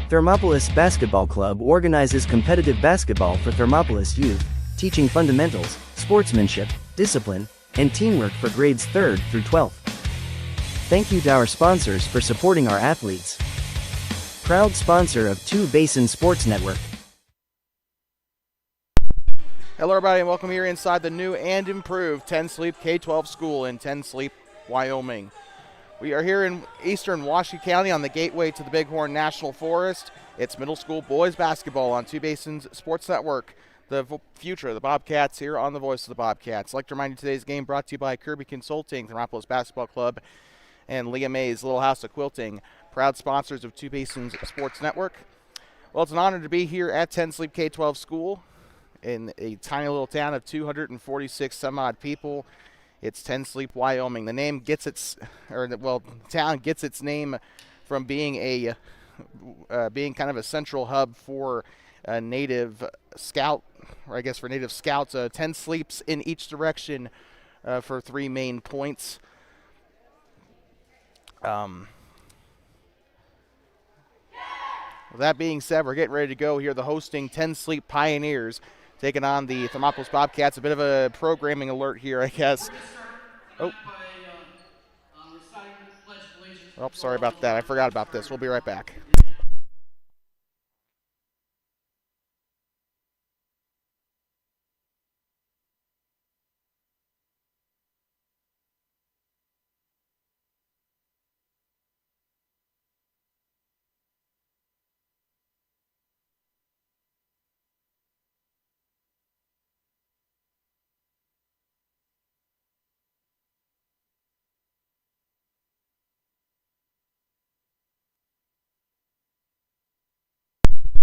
Thermopolis Basketball Club organizes competitive basketball for Thermopolis youth, teaching fundamentals, sportsmanship, discipline, and teamwork for grades 3rd through 12th. Thank you to our sponsors for supporting our athletes. Proud sponsor of Two Basin Sports Network. Hello everybody and welcome here inside the new and improved 10 Sleep K-12 school in 10 Sleep, Wyoming. We are here in eastern Washoe County on the gateway to the Bighorn National Forest. It's middle school boys basketball on Two Basins Sports Network. The future of the Bobcats here on the Voice of the Bobcats. I'd like to remind you today's game brought to you by Kirby Consulting, Thermopolis Basketball Club, and Leah May's Little House of Quilting, proud sponsors of Two Basins Sports Network. Well, it's an honor to be here at 10 Sleep K-12 school in a tiny little town of 246 some odd people. It's 10 Sleep, Wyoming. The name gets the town gets its name from being being kind of a central hub for a native scout, or I guess for native scouts. 10 sleeps in each direction for 3 main points. With that being said, we're getting ready to go here. The hosting 10 Sleep Pioneers taking on the Thermopolis Bobcats. A bit of a programming alert here, I guess. Oh, sorry about that. I forgot about this. We'll be right back.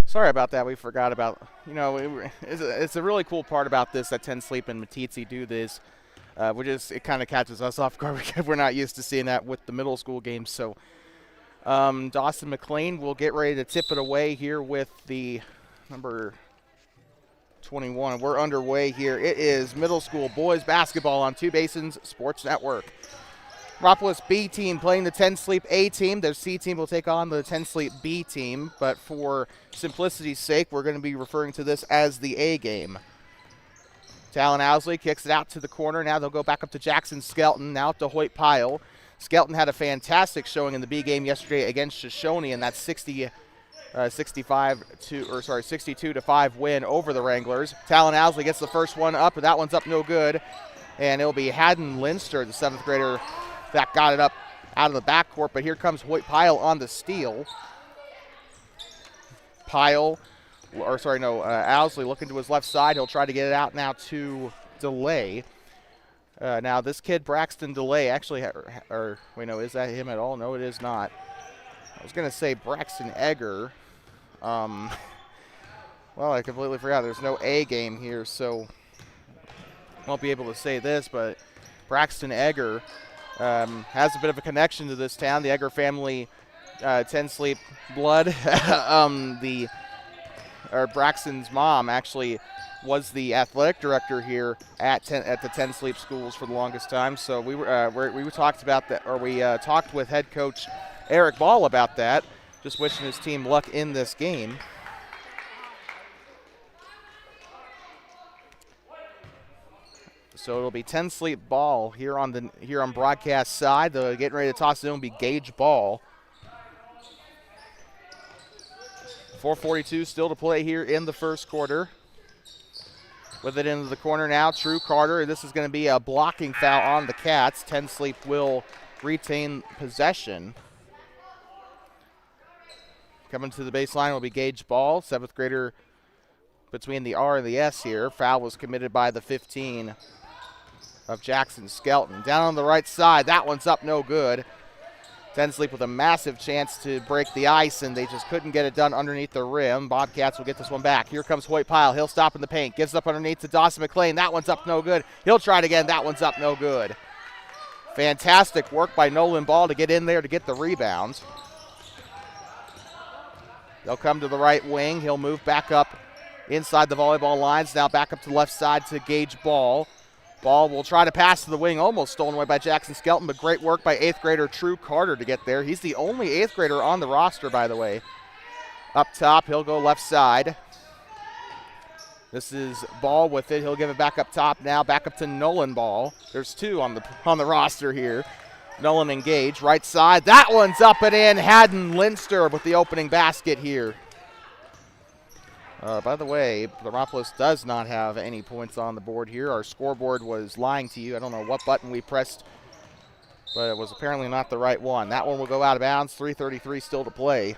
Sorry about that. We forgot about, it's a really cool part about this that 10 Sleep and Matitsi do this. It kind of catches us off guard because we're not used to seeing that with the middle school games. So Dawson McLean will get ready to tip it away here with the number 21. We're underway here. It is middle school boys basketball on Two Basins Sports Network. Thermopolis B team playing the 10 Sleep A team. The C team will take on the 10 Sleep B team, but for simplicity's sake, we're going to be referring to this as the A game. Talon Owsley kicks it out to the corner. Now they'll go back up to Jackson Skelton, now to Hoyt Pyle. Skelton had a fantastic showing in the B game yesterday against Shoshone, and that's 62-5 win over the Wranglers. Talon Owsley gets the first one up, but that one's up no good. And it'll be Haddon Linster, the 7th grader, that got it up out of the backcourt, but here comes Hoyt Pyle on the steal. Owsley looking to his left side. He'll try to get it out now to DeLay. Now this kid, Braxton DeLay, actually, is that him at all? No, it is not. I was going to say Braxton Egger. Well, I completely forgot. There's no A game here, so won't be able to say this, but Braxton Egger has a bit of a connection to this town. The Egger family, 10 Sleep blood. Braxton's mom actually was the athletic director here at the 10 Sleep schools for the longest time. So we talked about that, or we talked with head coach Eric Ball about that. Just wishing his team luck in this game. So it'll be 10 Sleep ball here on broadcast side. They're getting ready to toss it in. Will be Gage Ball. 4:42 still to play here in the first quarter. With it into the corner now, True Carter. This is going to be a blocking foul on the Cats. 10 Sleep will retain possession. Coming to the baseline will be Gage Ball, 7th grader between the R and the S here. Foul was committed by the 15 of Jackson Skelton. Down on the right side, that one's up no good. 10 Sleep with a massive chance to break the ice, and they just couldn't get it done underneath the rim. Bobcats will get this one back. Here comes Hoyt Pyle. He'll stop in the paint. Gives up underneath to Dawson McLean. That one's up no good. He'll try it again. That one's up no good. Fantastic work by Nolan Ball to get in there to get the rebound. They'll come to the right wing. He'll move back up inside the volleyball lines. Now back up to the left side to Gage Ball. Ball will try to pass to the wing, almost stolen away by Jackson Skelton, but great work by 8th grader True Carter to get there. He's the only 8th grader on the roster, by the way. Up top, he'll go left side. This is Ball with it. He'll give it back up top now. Back up to Nolan Ball. There's two on the roster here. Nolan and Gage. Right side. That one's up and in. Haddon Linster with the opening basket here. By the way, Thermopolis does not have any points on the board here. Our scoreboard was lying to you. I don't know what button we pressed, but it was apparently not the right one. That one will go out of bounds. 3:33 still to play.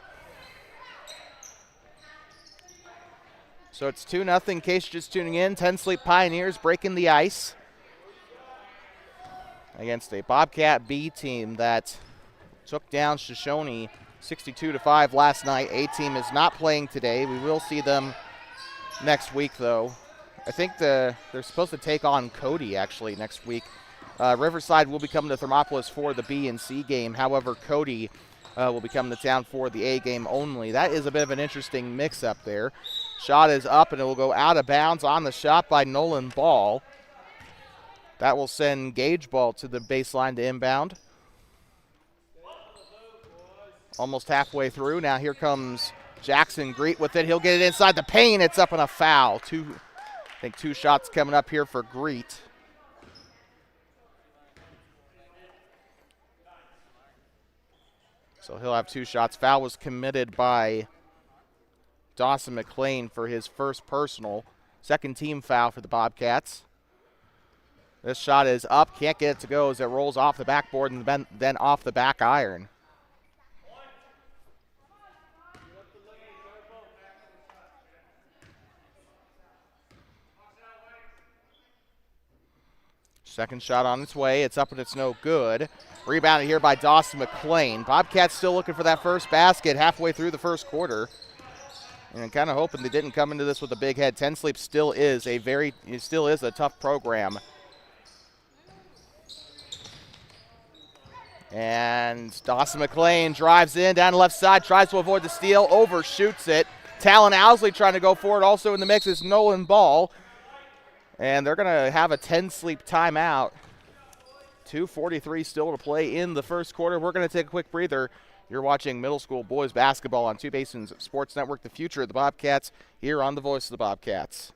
So it's 2-0 in case you're just tuning in. 10 Sleep Pioneers breaking the ice against a Bobcat B team that took down Shoshone 62-5 last night. A team is not playing today. We will see them next week, though. I think they're supposed to take on Cody, actually, next week. Riverside will be coming to Thermopolis for the B and C game. However, Cody will be coming to town for the A game only. That is a bit of an interesting mix-up there. Shot is up, and it will go out of bounds on the shot by Nolan Ball. That will send Gage Ball to the baseline to inbound. Almost halfway through. Now here comes Jackson Greet with it. He'll get it inside the paint. It's up and a foul. I think two shots coming up here for Greet. So he'll have two shots. Foul was committed by Dawson McLean for his first personal. Second team foul for the Bobcats. This shot is up. Can't get it to go as it rolls off the backboard and then off the back iron. Second shot on its way. It's up and it's no good. Rebounded here by Dawson McLean. Bobcats still looking for that first basket halfway through the first quarter. And kind of hoping they didn't come into this with a big head. 10 Sleep still is a tough program. And Dawson McLean drives in down the left side, tries to avoid the steal, overshoots it. Talon Owsley trying to go for it. Also in the mix is Nolan Ball. And they're going to have a 10 Sleep timeout. 2:43 still to play in the first quarter. We're going to take a quick breather. You're watching middle school boys basketball on Two Basins Sports Network, the future of the Bobcats, here on the Voice of the Bobcats.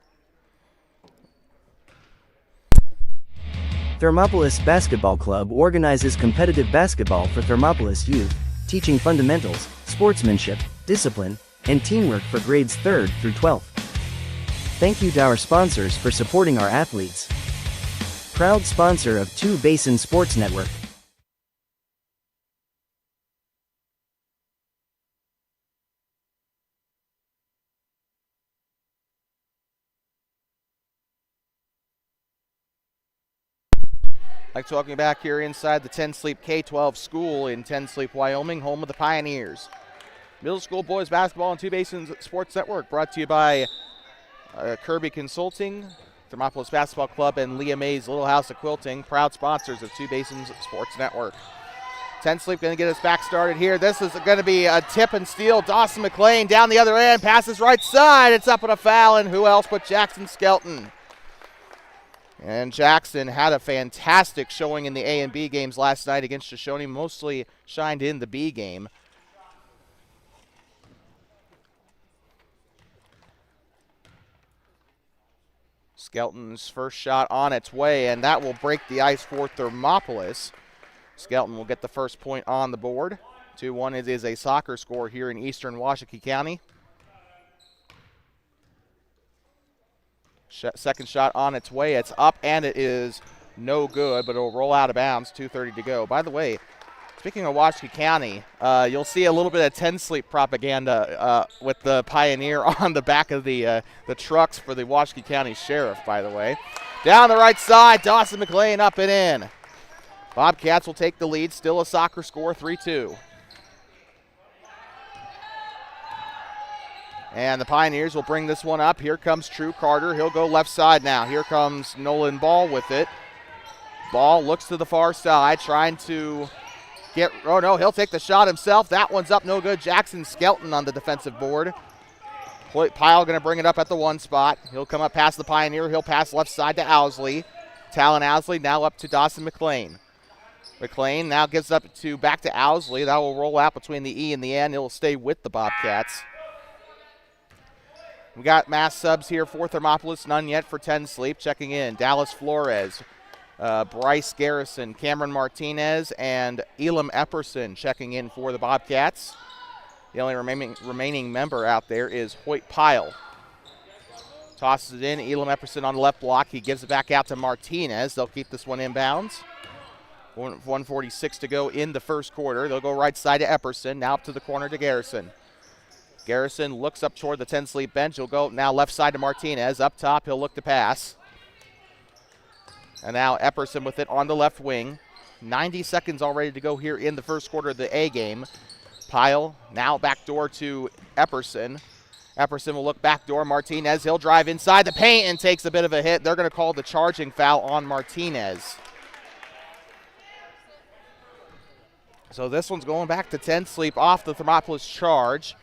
Thermopolis Basketball Club organizes competitive basketball for Thermopolis youth, teaching fundamentals, sportsmanship, discipline, and teamwork for grades 3rd through 12th. Thank you to our sponsors for supporting our athletes. Proud sponsor of Two Basin Sports Network. Like talking back here inside the 10 Sleep K-12 school in 10 Sleep, Wyoming, home of the Pioneers. Middle school boys basketball on Two Basins Sports Network, brought to you by Kirby Consulting, Thermopolis Basketball Club, and Leah Mays Little House of Quilting, proud sponsors of Two Basins Sports Network. 10 Sleep going to get us back started here. This is going to be a tip and steal. Dawson McLean down the other end, passes right side. It's up on a foul, and who else but Jackson Skelton. And Jackson had a fantastic showing in the A and B games last night against Shoshone, mostly shined in the B game. Skelton's first shot on its way, and that will break the ice for Thermopolis. Skelton will get the first point on the board. 2-1 it is a soccer score here in eastern Washakie County. Second shot on its way. It's up, and it is no good, but it'll roll out of bounds. 2:30 to go. By the way, speaking of Washakie County, you'll see a little bit of 10 Sleep propaganda with the Pioneer on the back of the trucks for the Washakie County Sheriff, by the way. Down the right side, Dawson McLean up and in. Bobcats will take the lead. Still a soccer score, 3-2. And the Pioneers will bring this one up. Here comes True Carter. He'll go left side now. Here comes Nolan Ball with it. Ball looks to the far side, trying to oh no, he'll take the shot himself. That one's up, no good. Jackson Skelton on the defensive board. Pyle going to bring it up at the one spot. He'll come up past the Pioneer. He'll pass left side to Owsley. Talon Owsley now up to Dawson McLean. McLean now gives up back to Owsley. That will roll out between the E and the N. It'll stay with the Bobcats. We got mass subs here for Thermopolis, none yet for 10 Sleep. Checking in, Dallas Flores, Bryce Garrison, Cameron Martinez, and Elam Epperson checking in for the Bobcats. The only remaining member out there is Hoyt Pyle. Tosses it in, Elam Epperson on the left block. He gives it back out to Martinez. They'll keep this one inbounds. 1:46 to go in the first quarter. They'll go right side to Epperson, now up to the corner to Garrison. Garrison looks up toward the 10 Sleep bench. He'll go now left side to Martinez. Up top, he'll look to pass. And now Epperson with it on the left wing. 90 seconds already to go here in the first quarter of the A game. Pyle now backdoor to Epperson. Epperson will look backdoor. Martinez, he'll drive inside the paint and takes a bit of a hit. They're going to call the charging foul on Martinez. So this one's going back to 10 Sleep off the Thermopolis charge.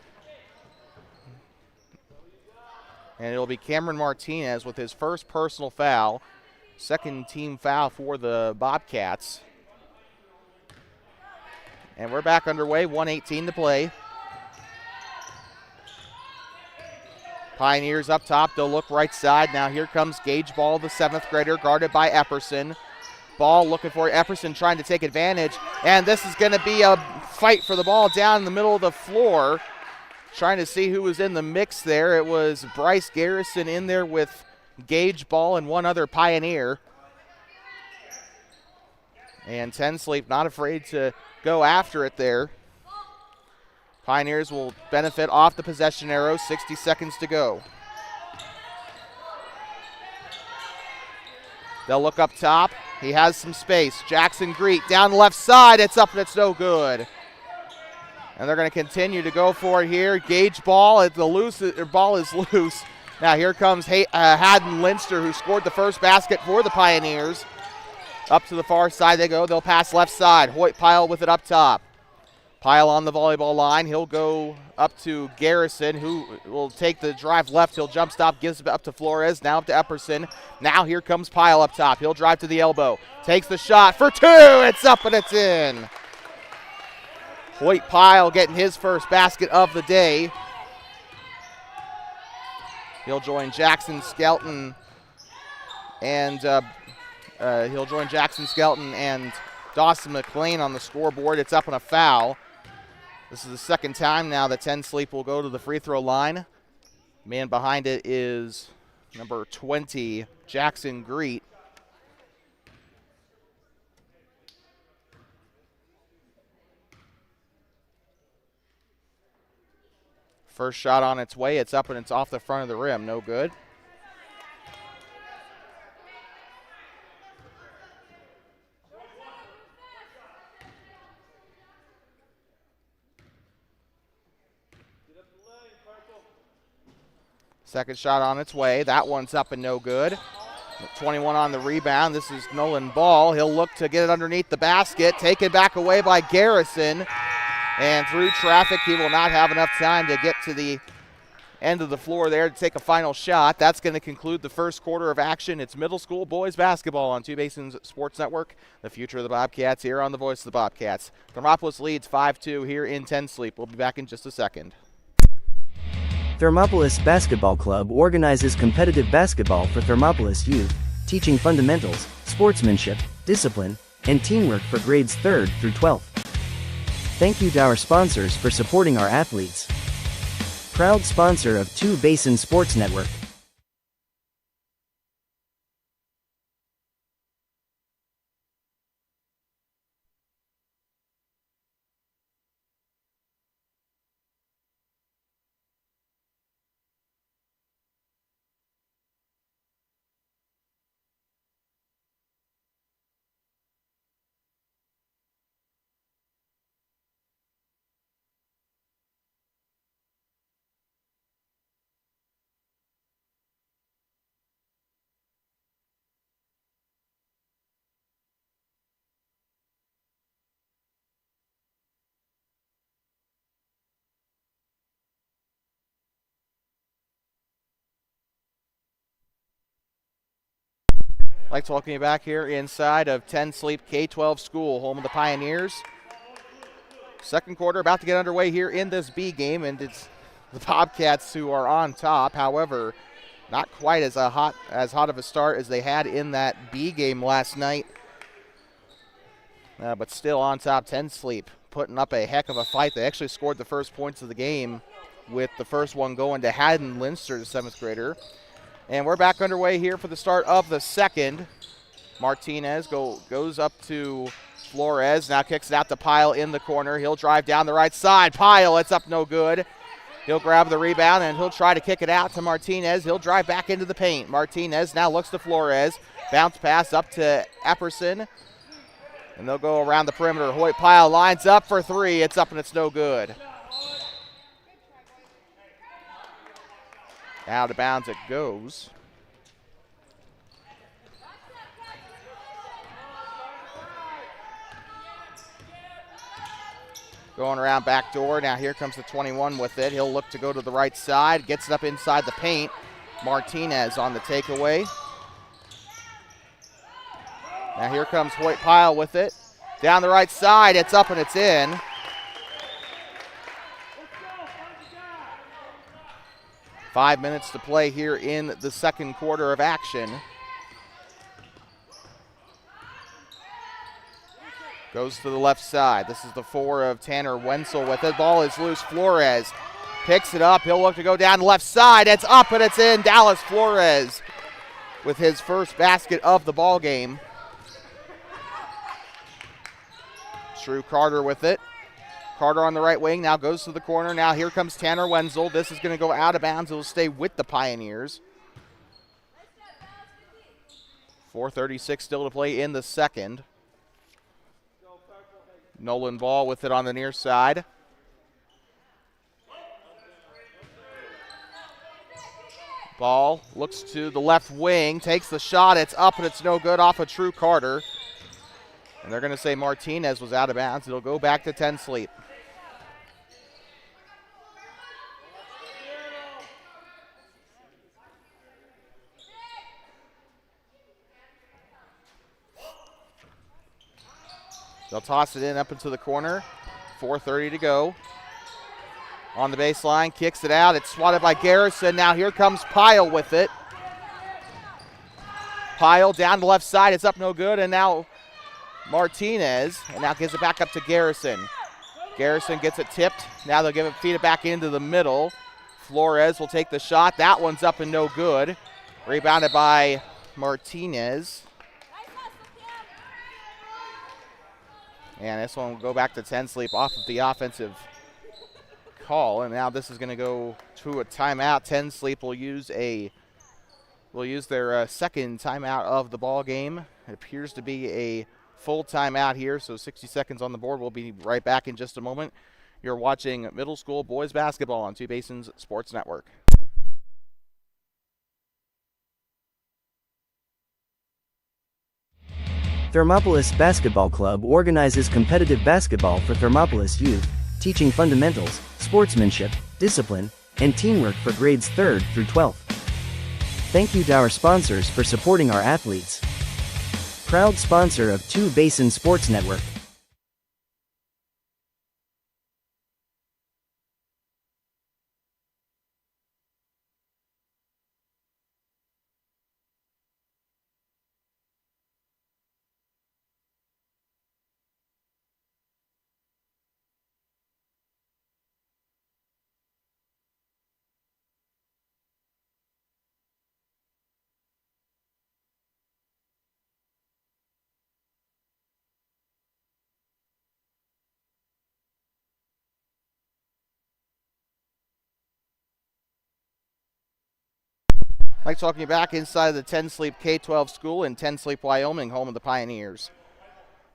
And it'll be Cameron Martinez with his first personal foul. Second team foul for the Bobcats. And we're back underway, 1:18 to play. Pioneers up top, they'll look right side. Now here comes Gage Ball, the 7th grader, guarded by Epperson. Ball looking for Epperson, trying to take advantage. And this is going to be a fight for the ball down in the middle of the floor. Trying to see who was in the mix there. It was Bryce Garrison in there with Gage Ball and one other Pioneer. And 10 Sleep not afraid to go after it there. Pioneers will benefit off the possession arrow. 60 seconds to go. They'll look up top. He has some space. Jackson Greet down the left side. It's up and it's no good. And they're going to continue to go for it here. Gage Ball, ball is loose. Now here comes Haddon Linster, who scored the first basket for the Pioneers. Up to the far side they go. They'll pass left side. Hoyt Pyle with it up top. Pyle on the volleyball line. He'll go up to Garrison, who will take the drive left. He'll jump stop, gives it up to Flores, now up to Epperson. Now here comes Pyle up top. He'll drive to the elbow. Takes the shot for two. It's up and it's in. Hoyt Pyle getting his first basket of the day. He'll join Jackson Skelton and Dawson McLean on the scoreboard. It's up on a foul. This is the second time now that 10 Sleep will go to the free throw line. Man behind it is number 20, Jackson Greet. First shot on its way. It's up and it's off the front of the rim. No good. Second shot on its way. That one's up and no good. 21 on the rebound. This is Nolan Ball. He'll look to get it underneath the basket. Taken back away by Garrison. And through traffic, he will not have enough time to get to the end of the floor there to take a final shot. That's going to conclude the first quarter of action. It's middle school boys basketball on Two Basins Sports Network. The future of the Bobcats here on the Voice of the Bobcats. Thermopolis leads 5-2 here in 10 Sleep. We'll be back in just a second. Thermopolis Basketball Club organizes competitive basketball for Thermopolis youth, teaching fundamentals, sportsmanship, discipline, and teamwork for grades 3rd through 12th. Thank you to our sponsors for supporting our athletes. Proud sponsor of Two Basin Sports Network. I'd like to welcome you back here inside of 10 Sleep K-12 School, home of the Pioneers. Second quarter about to get underway here in this B game, and it's the Bobcats, who are on top. However, not quite as hot of a start as they had in that B game last night. But still on top, 10 Sleep, putting up a heck of a fight. They actually scored the first points of the game with the first one going to Haddon Linster, the 7th grader. And we're back underway here for the start of the second. Martinez goes up to Flores, now kicks it out to Pyle in the corner. He'll drive down the right side. Pyle, it's up no good. He'll grab the rebound and he'll try to kick it out to Martinez. He'll drive back into the paint. Martinez now looks to Flores. Bounce pass up to Epperson. And they'll go around the perimeter. Hoyt Pyle lines up for three. It's up and it's no good. Out of bounds it goes. Going around back door. Now here comes the 21 with it. He'll look to go to the right side. Gets it up inside the paint. Martinez on the takeaway. Now here comes Hoyt Pyle with it. Down the right side. It's up and it's in. Five minutes to play here in the second quarter of action. Goes to the left side. This is the 4 of Tanner Wenzel with it. Ball is loose. Flores picks it up. He'll look to go down the left side. It's up and it's in. Dallas Flores with his first basket of the ball game. Drew Carter with it. Carter on the right wing now goes to the corner. Now here comes Tanner Wenzel. This is going to go out of bounds. It will stay with the Pioneers. 4:36 still to play in the second. Nolan Ball with it on the near side. Ball looks to the left wing, takes the shot. It's up and it's no good off of Drew Carter. And they're going to say Martinez was out of bounds. It'll go back to 10 Sleep. They'll toss it in up into the corner. 4:30 to go. On the baseline, kicks it out. It's swatted by Garrison. Now here comes Pyle with it. Pyle down the left side. It's up no good. And now Martinez. And now gives it back up to Garrison. Garrison gets it tipped. Now they'll feed it back into the middle. Flores will take the shot. That one's up and no good. Rebounded by Martinez. And this one will go back to 10 Sleep off of the offensive call. And now this is going to go to a timeout. 10 Sleep will use their second timeout of the ball game. It appears to be a full timeout here, so 60 seconds on the board. We'll be right back in just a moment. You're watching middle school boys basketball on Two Basins Sports Network. Thermopolis Basketball Club organizes competitive basketball for Thermopolis youth, teaching fundamentals, sportsmanship, discipline, and teamwork for grades 3rd through 12th. Thank you to our sponsors for supporting our athletes. Proud sponsor of Two Basin Sports Network. Like talking you back inside the 10 Sleep K-12 school in 10 Sleep, Wyoming, home of the Pioneers.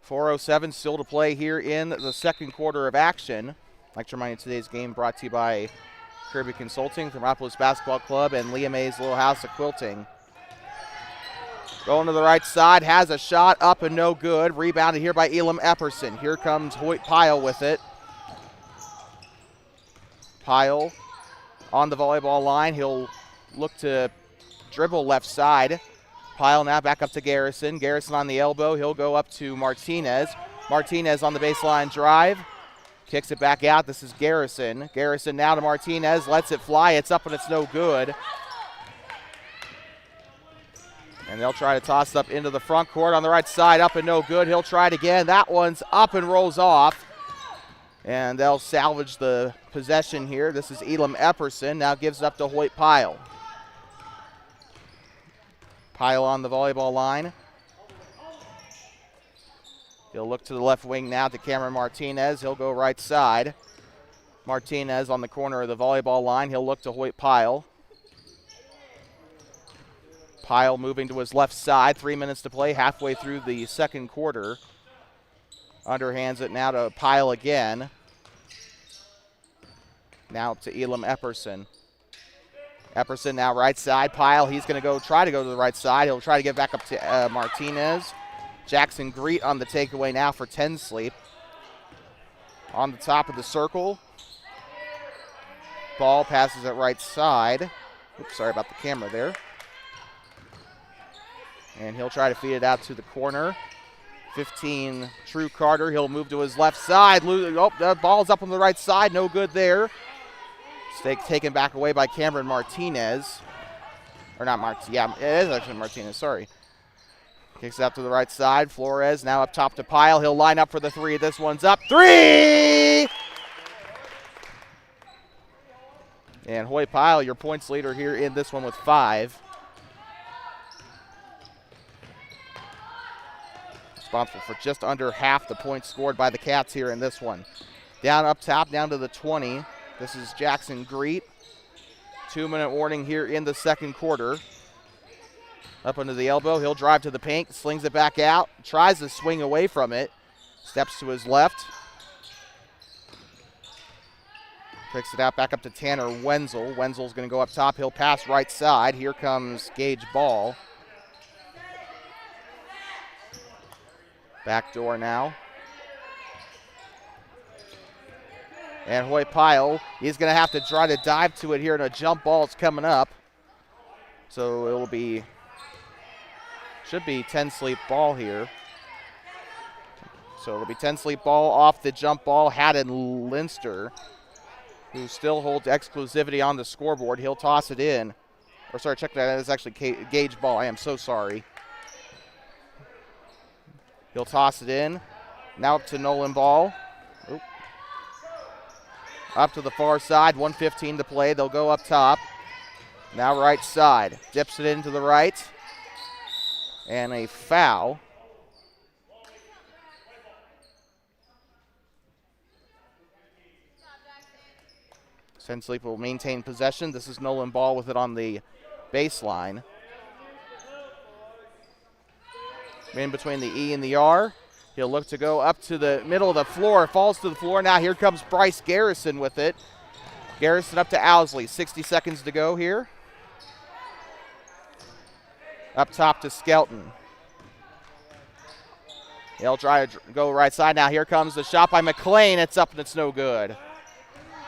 4:07 still to play here in the second quarter of action. I'd like to remind you today's game brought to you by Kirby Consulting, Thermopolis Basketball Club, and Leah May's Little House of Quilting. Going to the right side, has a shot up and no good. Rebounded here by Elam Epperson. Here comes Hoyt Pyle with it. Pyle on the volleyball line. He'll look to dribble left side. Pyle now back up to Garrison. Garrison on the elbow. He'll go up to Martinez. Martinez on the baseline drive. Kicks it back out. This is Garrison. Garrison now to Martinez. Lets it fly. It's up and it's no good. And they'll try to toss it up into the front court on the right side. Up and no good. He'll try it again. That one's up and rolls off. And they'll salvage the possession here. This is Elam Epperson. Now gives it up to Hoyt Pyle. Pyle on the volleyball line. He'll look to the left wing now to Cameron Martinez. He'll go right side. Martinez on the corner of the volleyball line. He'll look to Hoyt Pyle. Pyle moving to his left side. 3 minutes to play, halfway through the second quarter. Underhands it now to Pyle again. Now to Elam Epperson. Epperson now right side. Pyle, he's going to try to go to the right side. He'll try to get back up to Martinez. Jackson Greet on the takeaway now for 10 Sleep. On the top of the circle. Ball passes it right side. Oops, sorry about the camera there. And he'll try to feed it out to the corner. 15, True Carter. He'll move to his left side. Oh, the ball's up on the right side. No good there. Taken back away by Cameron Martinez. Or not Martinez. Yeah, it is actually Martinez. Sorry. Kicks it out to the right side. Flores now up top to Pyle. He'll line up for the three. This one's up. Three! And Hoyt Pyle, your points leader here in this one with 5. Responsible for just under half the points scored by the Cats here in this one. Down up top, down to the 20. This is Jackson Greet. 2-minute warning here in the second quarter. Up under the elbow, he'll drive to the paint, slings it back out, tries to swing away from it, steps to his left. Picks it out back up to Tanner Wenzel. Wenzel's going to go up top. He'll pass right side. Here comes Gage Ball. Back door now. And Hoyt Pyle, he's going to have to try to dive to it here, and a jump ball is coming up. So it will be, should be 10 Sleep ball here. So it'll be 10 Sleep ball off the jump ball. Haddon Linster, who still holds exclusivity on the scoreboard. He'll toss it in. Or sorry, check that. That is actually Gage Ball. I am so sorry. He'll toss it in. Now up to Nolan Ball. Oop. Up to the far side. 1:15 to play. They'll go up top. Now right side. Dips it into the right. And a foul. Ten Sleep will maintain possession. This is Nolan Ball with it on the baseline. In between the E and the R. He'll look to go up to the middle of the floor. Falls to the floor. Now here comes Bryce Garrison with it. Garrison up to Owsley. 60 seconds to go here. Up top to Skelton. He'll try to go right side. Now here comes the shot by McLean. It's up and it's no good.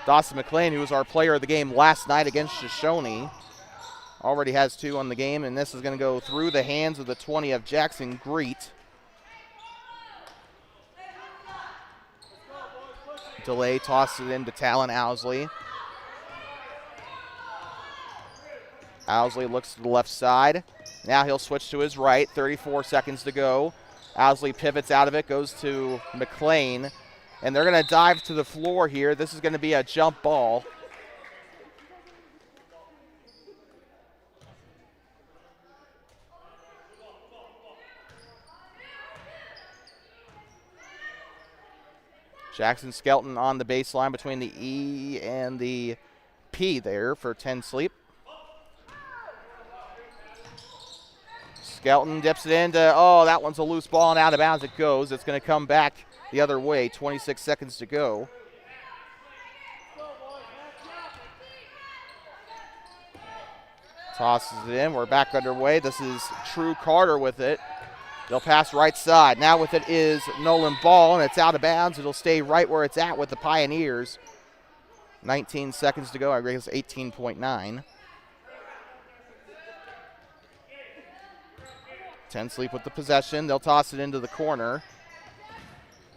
Dawson McLean, who was our player of the game last night against Shoshone, already has 2 on the game, and this is going to go through the hands of the 20 of Jackson Greet. Delay tosses it into Talon Owsley. Owsley looks to the left side. Now he'll switch to his right. 34 seconds to go. Owsley pivots out of it, goes to McLean. And they're going to dive to the floor here. This is going to be a jump ball. Jackson Skelton on the baseline between the E and the P there for 10 Sleep. Skelton dips it into, that one's a loose ball and out of bounds it goes. It's going to come back the other way, 26 seconds to go. Tosses it in, we're back underway. This is True Carter with it. They'll pass right side. Now with it is Nolan Ball, and it's out of bounds. It'll stay right where it's at with the Pioneers. 19 seconds to go, I guess 18.9. 10 Sleep with the possession. They'll toss it into the corner.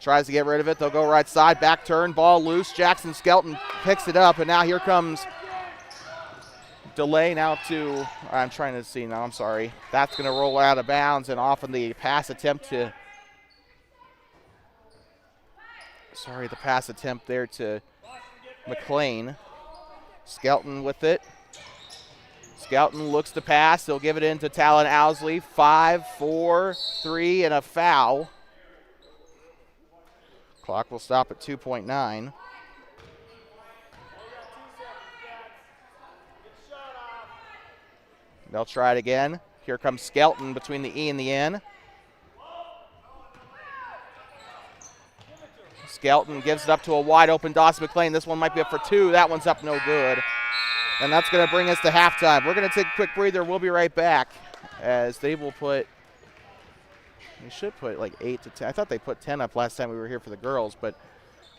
tries to get rid of it. They'll go right side, back turn, ball loose. Jackson Skelton picks it up, and now here comes delay now to, I'm trying to see now, I'm sorry. That's going to roll out of bounds and off on the pass attempt to, the pass attempt there to McLean. Skelton with it. Skelton looks to pass. He'll give it in to Talon Owsley. 5, 4, 3, and a foul. Clock will stop at 2.9. They'll try it again. Here comes Skelton between the E and the N. Skelton gives it up to a wide open Dawson McLean. This one might be up for 2. That one's up no good. And that's going to bring us to halftime. We're going to take a quick breather. We'll be right back as they will put, they should put like 8 to 10. I thought they put 10 up last time we were here for the girls, but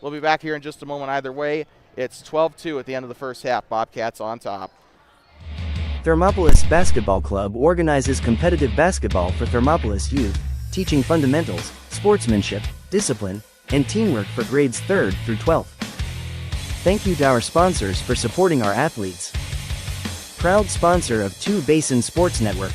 we'll be back here in just a moment either way. It's 12-2 at the end of the first half. Bobcats on top. Thermopolis Basketball Club organizes competitive basketball for Thermopolis youth, teaching fundamentals, sportsmanship, discipline, and teamwork for grades 3rd through 12th. Thank you to our sponsors for supporting our athletes. Proud sponsor of Two Basin Sports Network.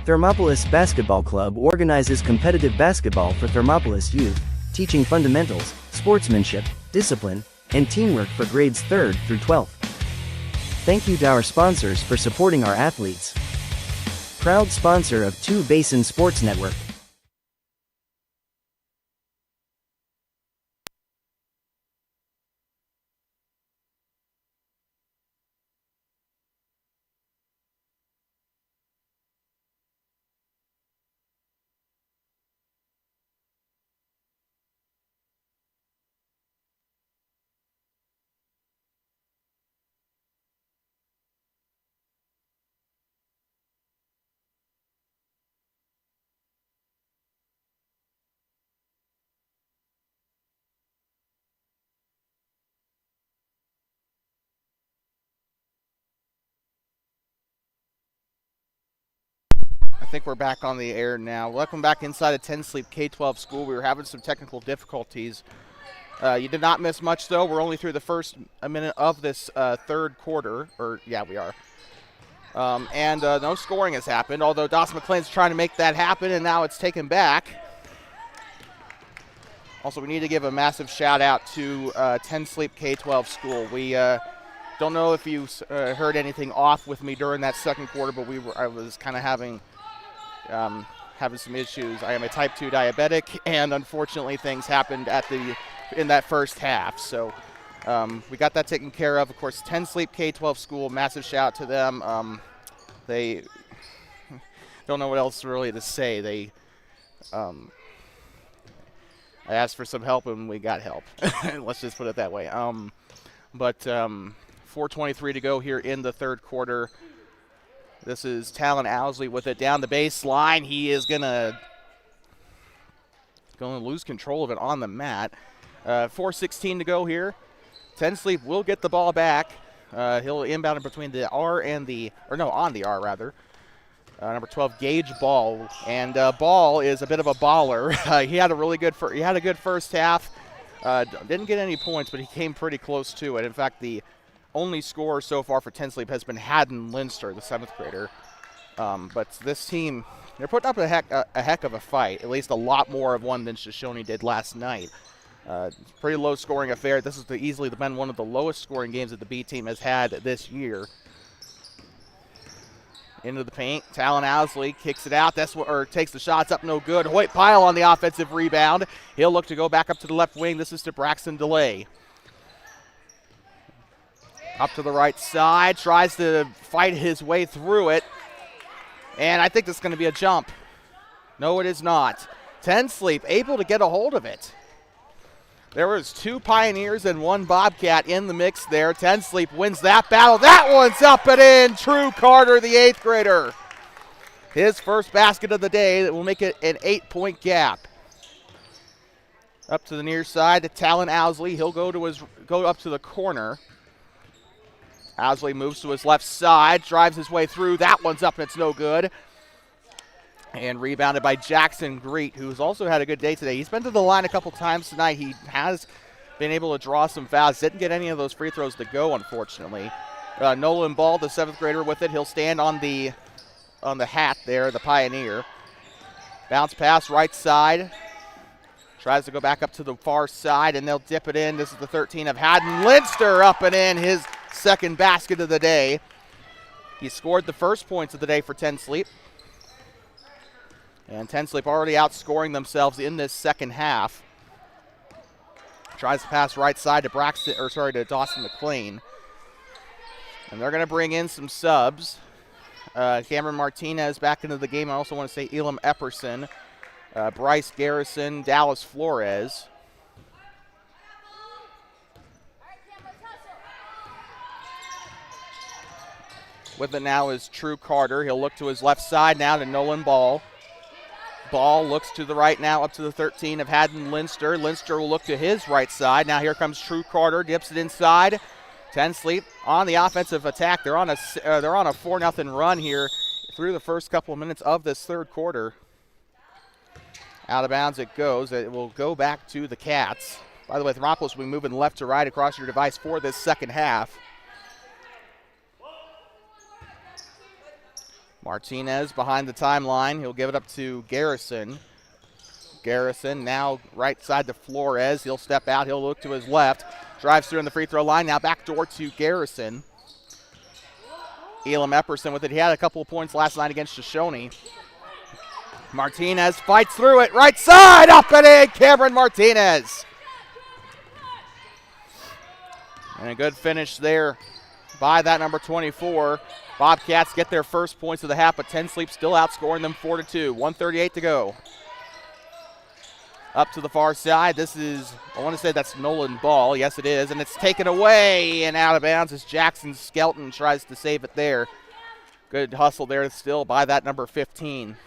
Thermopolis Basketball Club organizes competitive basketball for Thermopolis youth, teaching fundamentals, sportsmanship, discipline, and teamwork for grades 3rd through 12th. Thank you to our sponsors for supporting our athletes. Proud sponsor of Two Basin Sports Network. I think we're back on the air now. Welcome back inside of 10 Sleep K-12 school. We were having some technical difficulties. You did not miss much, though. We're only through the first minute of this third quarter. Yeah, we are. And no scoring has happened, although Dawson McLean's trying to make that happen, and now it's taken back. Also, we need to give a massive shout-out to 10 Sleep K-12 school. We don't know if you heard anything off with me during that second quarter, but I was kind of having some issues. I am a type 2 diabetic, and unfortunately things happened in that first half. So we got that taken care of. Of course, 10 Sleep K-12 school, massive shout to them. They don't know what else really to say. I asked for some help, and we got help. Let's just put it that way. But 4:23 to go here in the third quarter. This is Talon Owsley with it down the baseline. He is going to lose control of it on the mat. 4:16 to go here. 10 Sleep will get the ball back. He'll inbound it between the R and on the R rather. Number 12, Gage Ball, and Ball is a bit of a baller. He had a good first half. Didn't get any points, but he came pretty close to it. In fact, the only scorer so far for 10 Sleep has been Haddon Linster, the 7th grader. But this team, they're putting up a heck of a fight, at least a lot more of one than Shoshone did last night. Pretty low scoring affair. This has easily been one of the lowest scoring games that the B team has had this year. Into the paint, Talon Owsley kicks it out. Takes the shots up, no good. Hoyt Pyle on the offensive rebound. He'll look to go back up to the left wing. This is to Braxton DeLay. Up to the right side, tries to fight his way through it. And I think this is going to be a jump. No, it is not. 10 Sleep able to get a hold of it. There was 2 Pioneers and 1 Bobcat in the mix there. 10 Sleep wins that battle. That one's up and in. True Carter, the 8th grader. His first basket of the day that will make it an 8-point gap. Up to the near side to Talon Owsley. He'll go up to the corner. Owsley moves to his left side, drives his way through. That one's up, and it's no good. And rebounded by Jackson Greet, who's also had a good day today. He's been to the line a couple times tonight. He has been able to draw some fouls. Didn't get any of those free throws to go, unfortunately. Nolan Ball, the 7th grader, with it. He'll stand on the hat there, the Pioneer. Bounce pass right side. Tries to go back up to the far side, and they'll dip it in. This is the 13 of Haddon Linster, up and in, his second basket of the day. He scored the first points of the day for 10 Sleep. And 10 Sleep already outscoring themselves in this second half. Tries to pass right side to Dawson McLean. And they're going to bring in some subs. Cameron Martinez back into the game. I also want to say Elam Epperson, Bryce Garrison, Dallas Flores. With it now is True Carter. He'll look to his left side now to Nolan Ball. Ball looks to the right now up to the 13 of Haddon Linster. Linster will look to his right side. Now here comes True Carter, dips it inside. 10 Sleep on the offensive attack. They're on a 4-0 run here through the first couple of minutes of this third quarter. Out of bounds it goes. It will go back to the Cats. By the way, Thermopolis will be moving left to right across your device for this second half. Martinez behind the timeline. He'll give it up to Garrison. Garrison now right side to Flores. He'll step out. He'll look to his left. Drives through in the free throw line. Now back door to Garrison. Elam Epperson with it. He had a couple of points last night against Shoshone. Martinez fights through it. Right side. Up and in. Cameron Martinez. And a good finish there by that number 24. Bobcats get their first points of the half, but 10 Sleep still outscoring them 4-2. 1:38 to go. Up to the far side. This is, I want to say that's Nolan Ball. Yes, it is. And it's taken away and out of bounds as Jackson Skelton tries to save it there. Good hustle there still by that number 15.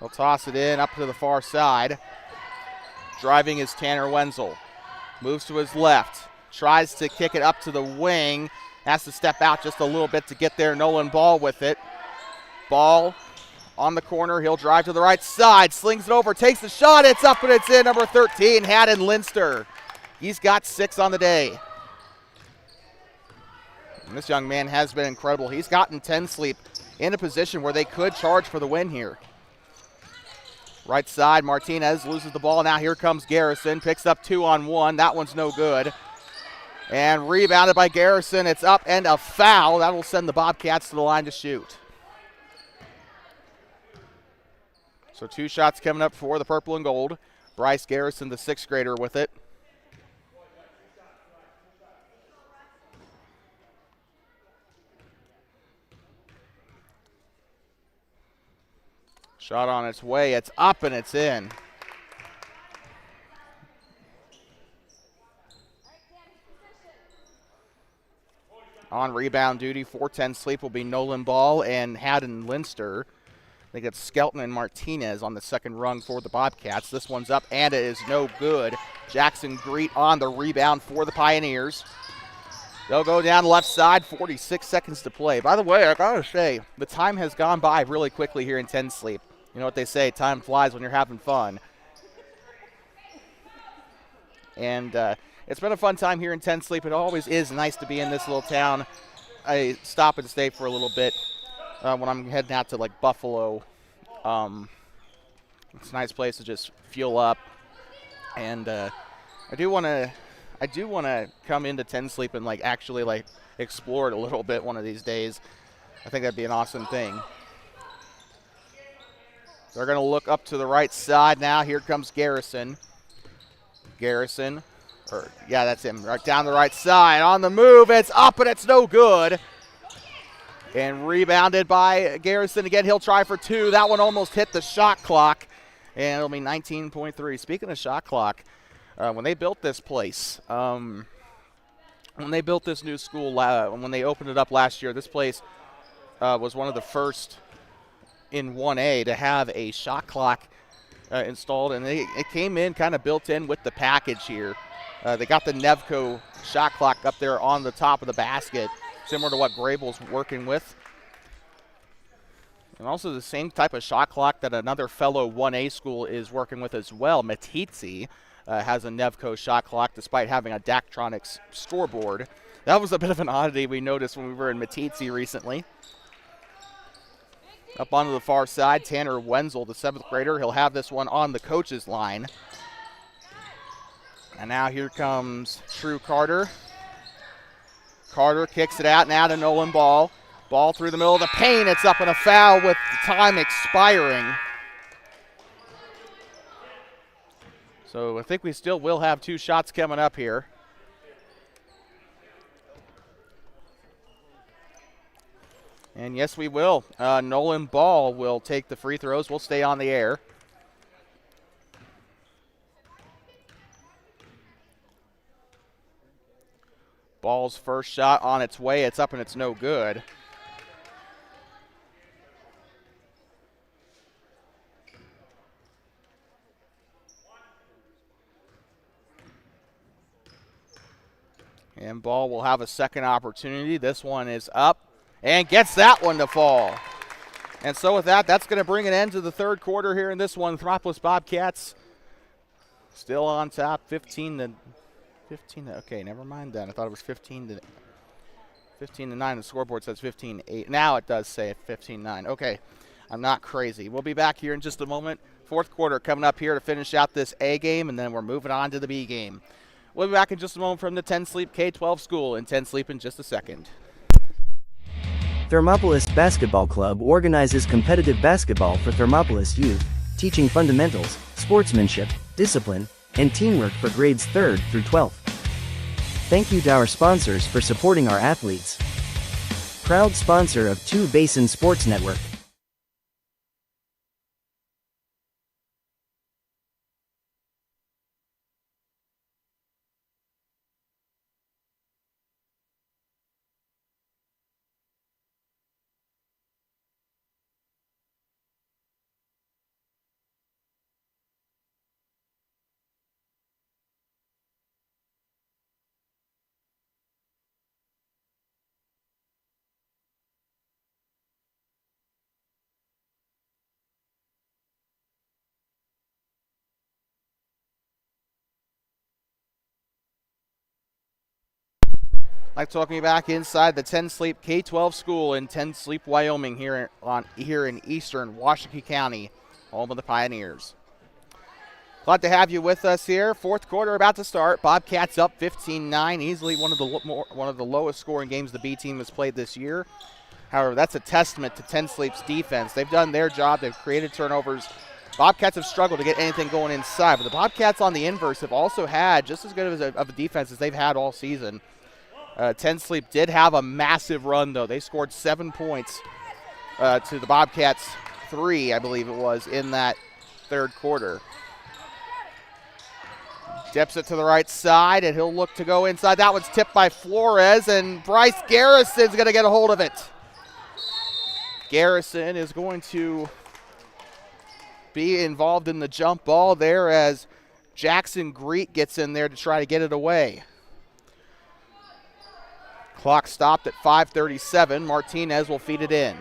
He'll toss it in up to the far side. Driving is Tanner Wenzel. Moves to his left. Tries to kick it up to the wing. Has to step out just a little bit to get there. Nolan Ball with it. Ball on the corner. He'll drive to the right side. Slings it over. Takes the shot. It's up and it's in. Number 13, Haddon Linster. He's got 6 on the day. And this young man has been incredible. He's gotten 10 Sleep in a position where they could charge for the win here. Right side, Martinez loses the ball. Now here comes Garrison. Picks up 2-on-1. That one's no good. And rebounded by Garrison. It's up and a foul. That will send the Bobcats to the line to shoot. So 2 shots coming up for the purple and gold. Bryce Garrison, the 6th grader, with it. Shot on its way. It's up and it's in. On rebound duty for 10 Sleep will be Nolan Ball and Haddon Linster. They get Skelton and Martinez on the second rung for the Bobcats. This one's up and it is no good. Jackson Greet on the rebound for the Pioneers. They'll go down the left side, 46 seconds to play. By the way, I gotta say, the time has gone by really quickly here in 10 Sleep. You know what they say, time flies when you're having fun. And it's been a fun time here in 10 Sleep. It always is nice to be in this little town. I stop and stay for a little bit when I'm heading out to like Buffalo. It's a nice place to just fuel up. And I do want to come into 10 Sleep and like actually like explore it a little bit one of these days. I think that'd be an awesome thing. They're going to look up to the right side now. Here comes Garrison. Garrison, that's him. Right down the right side. On the move, it's up and it's no good. And rebounded by Garrison again. He'll try for 2. That one almost hit the shot clock. And it'll be 19.3. Speaking of shot clock, when they built this place, when they built this new school, when they opened it up last year, this place was one of the first in 1A to have a shot clock installed, and it came in kind of built in with the package here. They got the Nevco shot clock up there on the top of the basket, similar to what Grable's working with. And also the same type of shot clock that another fellow 1A school is working with as well. Matitsi has a Nevco shot clock despite having a Daktronics scoreboard. That was a bit of an oddity we noticed when we were in Matitsi recently. Up onto the far side, Tanner Wenzel, the 7th grader. He'll have this one on the coach's line. And now here comes True Carter. Carter kicks it out now to Nolan Ball. Ball through the middle of the paint. It's up and a foul with the time expiring. So I think we still will have 2 shots coming up here. And yes, we will. Nolan Ball will take the free throws. We'll stay on the air. Ball's first shot on its way. It's up and it's no good. And Ball will have a second opportunity. This one is up. And gets that one to fall. And so with that, that's going to bring an end to the third quarter here in this one. Thermopolis Bobcats still on top, 15 to. Okay, never mind that. I thought it was 15 15-9. The scoreboard says 15-8. Now it does say 15-9. Okay, I'm not crazy. We'll be back here in just a moment. Fourth quarter coming up here to finish out this A game, and then we're moving on to the B game. We'll be back in just a moment from the 10 Sleep K-12 school, and 10 Sleep in just a second. Thermopolis Basketball Club organizes competitive basketball for Thermopolis youth, teaching fundamentals, sportsmanship, discipline, and teamwork for grades 3rd through 12th. Thank you to our sponsors for supporting our athletes. Proud sponsor of Two Basin Sports Network. Like talking back inside the 10 Sleep K-12 school in 10 Sleep, Wyoming, here in eastern Washakie County, home of the Pioneers. Glad to have you with us here. Fourth quarter about to start. Bobcats up 15-9, easily one of the lowest scoring games the B team has played this year. However, that's a testament to 10 Sleep's defense. They've done their job. They've created turnovers. Bobcats have struggled to get anything going inside, but the Bobcats on the inverse have also had just as good of a defense as they've had all season. 10 Sleep did have a massive run, though. They scored 7 points to the Bobcats 3, I believe it was, in that third quarter. Dips it to the right side, and he'll look to go inside. That one's tipped by Flores, and Bryce Garrison's going to get a hold of it. Garrison is going to be involved in the jump ball there as Jackson Greek gets in there to try to get it away. Clock stopped at 5:37. Martinez will feed it in.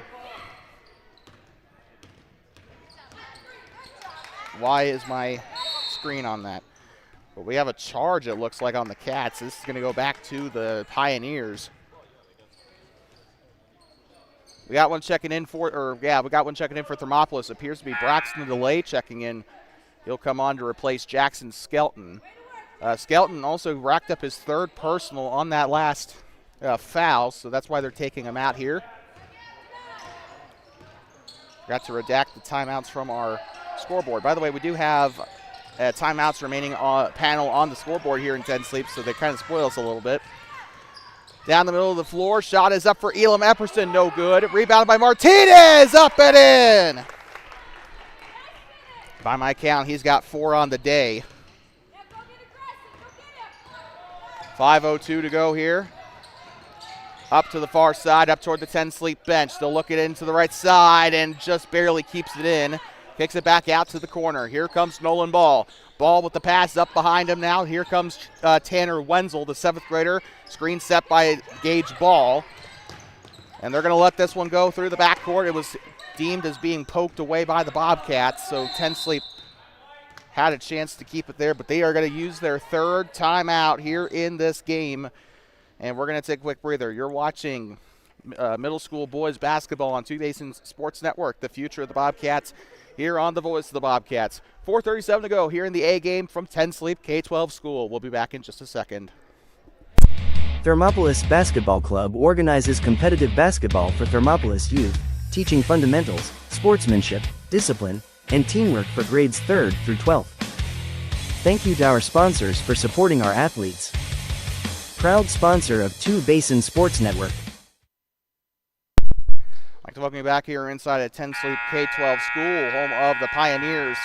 Why is my screen on that? But we have a charge, it looks like, on the Cats. This is going to go back to the Pioneers. We got one checking in for Thermopolis. Appears to be Braxton DeLay checking in. He'll come on to replace Jackson Skelton. Skelton also racked up his third personal on that last foul, so that's why they're taking him out here. Got to redact the timeouts from our scoreboard. By the way, we do have timeouts remaining panel on the scoreboard here in 10 Sleep, so they kind of spoil us a little bit. Down the middle of the floor, shot is up for Elam Epperson, no good. Rebounded by Martinez, up and in. By my count, he's got 4 on the day. 5:02 to go here. Up to the far side, up toward the 10 Sleep bench. They'll look it into the right side and just barely keeps it in. Kicks it back out to the corner. Here comes Nolan Ball. Ball with the pass up behind him now. Here comes Tanner Wenzel, the 7th grader. Screen set by Gage Ball. And they're going to let this one go through the backcourt. It was deemed as being poked away by the Bobcats, so 10 Sleep had a chance to keep it there, but they are going to use their third timeout here in this game. And we're going to take a quick breather. You're watching middle school boys basketball on Two Basin Sports Network, the future of the Bobcats, here on the voice of the Bobcats. 4:37 to go here in the A game from 10 Sleep K-12 school. We'll be back in just a second. Thermopolis Basketball Club organizes competitive basketball for Thermopolis youth, teaching fundamentals, sportsmanship, discipline, and teamwork for grades 3rd through 12th. Thank you to our sponsors for supporting our athletes. Proud sponsor of Two Basin Sports Network. I'd like to welcome you back here inside at 10 Sleep K-12 school, home of the Pioneers,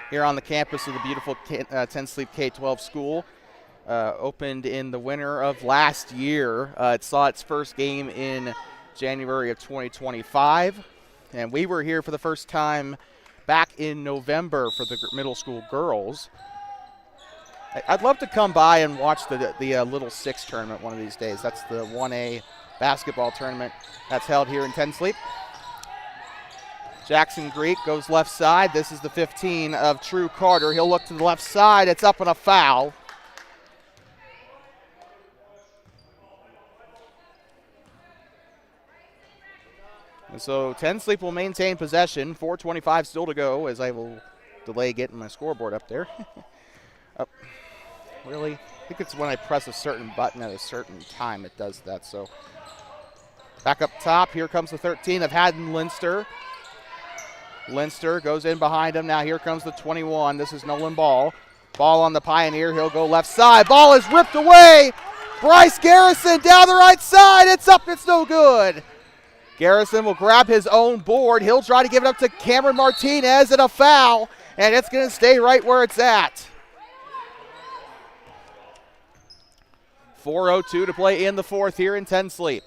here on the campus of the beautiful 10 Sleep K-12 school. Opened in the winter of last year. It saw its first game in January of 2025, and we were here for the first time back in November for the middle school girls. I'd love to come by and watch the Little Six tournament one of these days. That's the 1A basketball tournament that's held here in 10 Sleep. Jackson Greek goes left side. This is the 15 of True Carter. He'll look to the left side. It's up on a foul. And so 10 Sleep will maintain possession. 4:25 still to go as I will delay getting my scoreboard up there. Really? I think it's when I press a certain button at a certain time it does that. So back up top, here comes the 13 of Haddon Linster. Linster goes in behind him. Now here comes the 21. This is Nolan Ball. Ball on the Pioneer. He'll go left side. Ball is ripped away. Bryce Garrison down the right side. It's up. It's no good. Garrison will grab his own board. He'll try to give it up to Cameron Martinez, and a foul, and it's going to stay right where it's at. 4:02 to play in the fourth here in 10 Sleep.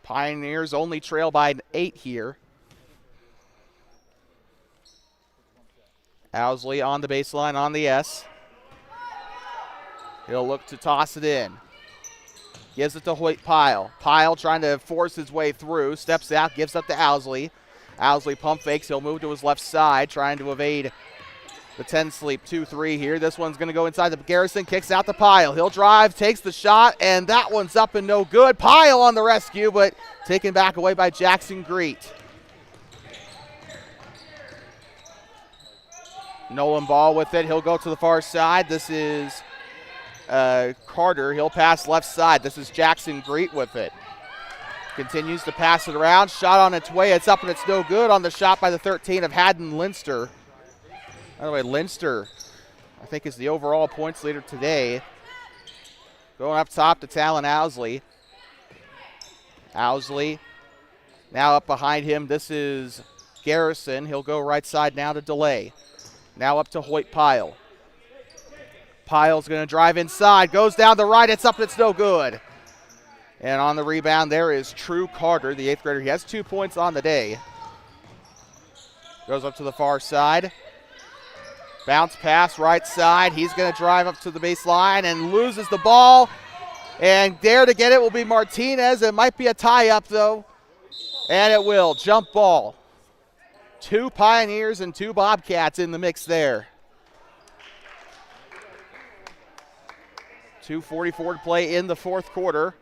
Pioneers only trail by 8 here. Owsley on the baseline on the S. He'll look to toss it in. Gives it to Hoyt Pyle. Pyle trying to force his way through. Steps out, gives up to Owsley. Owsley pump fakes. He'll move to his left side, trying to evade the 10 Sleep 2-3 here. This one's going to go inside the Garrison. Kicks out to Pyle. He'll drive, takes the shot, and that one's up and no good. Pyle on the rescue, but taken back away by Jackson Greet. Nolan Ball with it. He'll go to the far side. This is Carter. He'll pass left side. This is Jackson Greet with it. Continues to pass it around. Shot on its way. It's up and it's no good on the shot by the 13 of Haddon Linster. By the way, Linster, I think, is the overall points leader today. Going up top to Talon Owsley. Owsley now up behind him. This is Garrison. He'll go right side now to Delay. Now up to Hoyt Pyle. Pyle's going to drive inside. Goes down the right. It's up and it's no good. And on the rebound there is True Carter, the 8th grader. He has 2 points on the day. Goes up to the far side. Bounce pass right side. He's going to drive up to the baseline and loses the ball. And there to get it will be Martinez. It might be a tie-up, though. And it will. Jump ball. 2 Pioneers and 2 Bobcats in the mix there. 2:44 to play in the fourth quarter.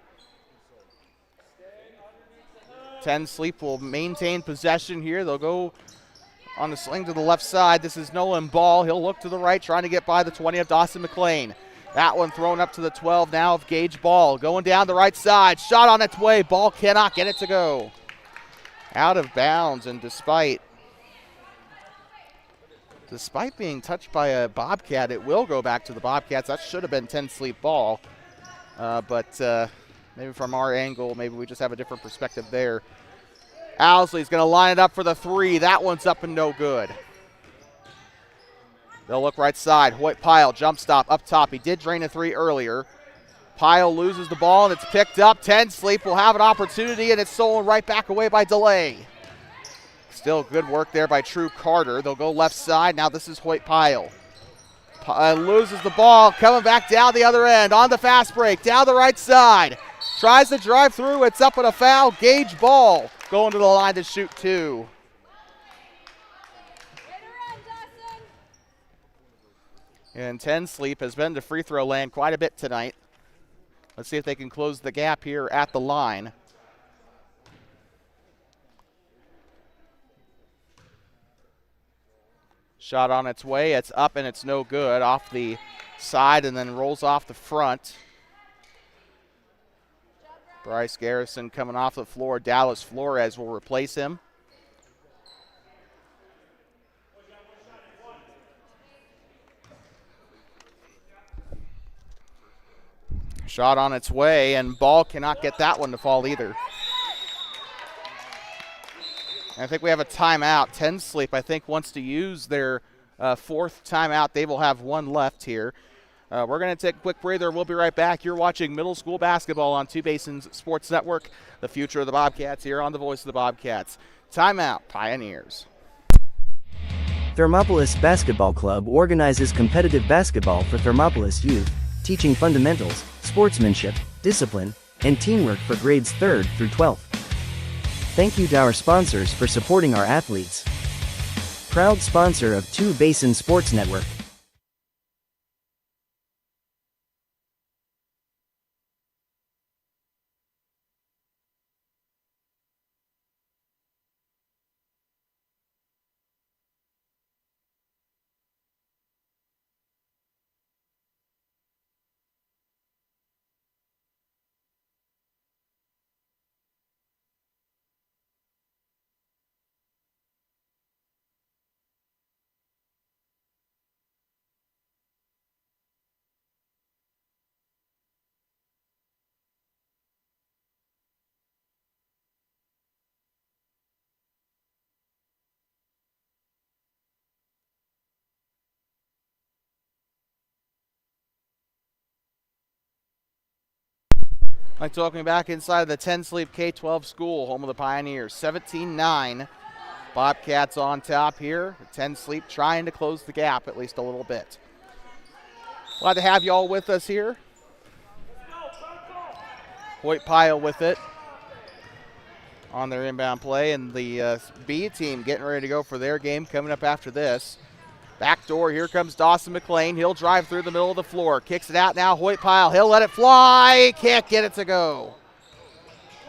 10 Sleep will maintain possession here. They'll go on the sling to the left side. This is Nolan Ball. He'll look to the right, trying to get by the 20 of Dawson McLean. That one thrown up to the 12 now of Gage Ball. Going down the right side. Shot on its way. Ball cannot get it to go. Out of bounds, and despite being touched by a Bobcat, it will go back to the Bobcats. That should have been 10 Sleep ball. But maybe from our angle, maybe we just have a different perspective there. Owsley's going to line it up for the 3. That one's up and no good. They'll look right side. Hoyt Pyle, jump stop up top. He did drain a 3 earlier. Pyle loses the ball, and it's picked up. 10 Sleep will have an opportunity, and it's stolen right back away by Delay. Still good work there by True Carter. They'll go left side. Now this is Hoyt Pyle. Loses the ball, coming back down the other end on the fast break, down the right side. Tries to drive through. It's up and a foul. Gage Ball going to the line to shoot 2. And 10 Sleep has been to free throw land quite a bit tonight. Let's see if they can close the gap here at the line. Shot on its way. It's up and it's no good. Off the side and then rolls off the front. Bryce Garrison coming off the floor. Dallas Flores will replace him. Shot on its way, and Ball cannot get that one to fall either. And I think we have a timeout. 10 Sleep, I think, wants to use their 4th timeout. They will have 1 left here. We're going to take a quick breather. We'll be right back. You're watching middle school basketball on Two Basins Sports Network. The future of the Bobcats here on the Voice of the Bobcats. Timeout, Pioneers. Thermopolis Basketball Club organizes competitive basketball for Thermopolis youth, teaching fundamentals, sportsmanship, discipline, and teamwork for grades 3rd through 12th. Thank you to our sponsors for supporting our athletes. Proud sponsor of Two Basin Sports Network. Like talking back inside the 10 Sleep K-12 school, home of the Pioneers. 17-9. Bobcats on top here. 10 Sleep trying to close the gap at least a little bit. Glad to have you all with us here. Hoyt Pyle with it on their inbound play, and the B team getting ready to go for their game coming up after this. Back door, here comes Dawson McLean. He'll drive through the middle of the floor. Kicks it out now, Hoyt Pyle. He'll let it fly. Can't get it to go.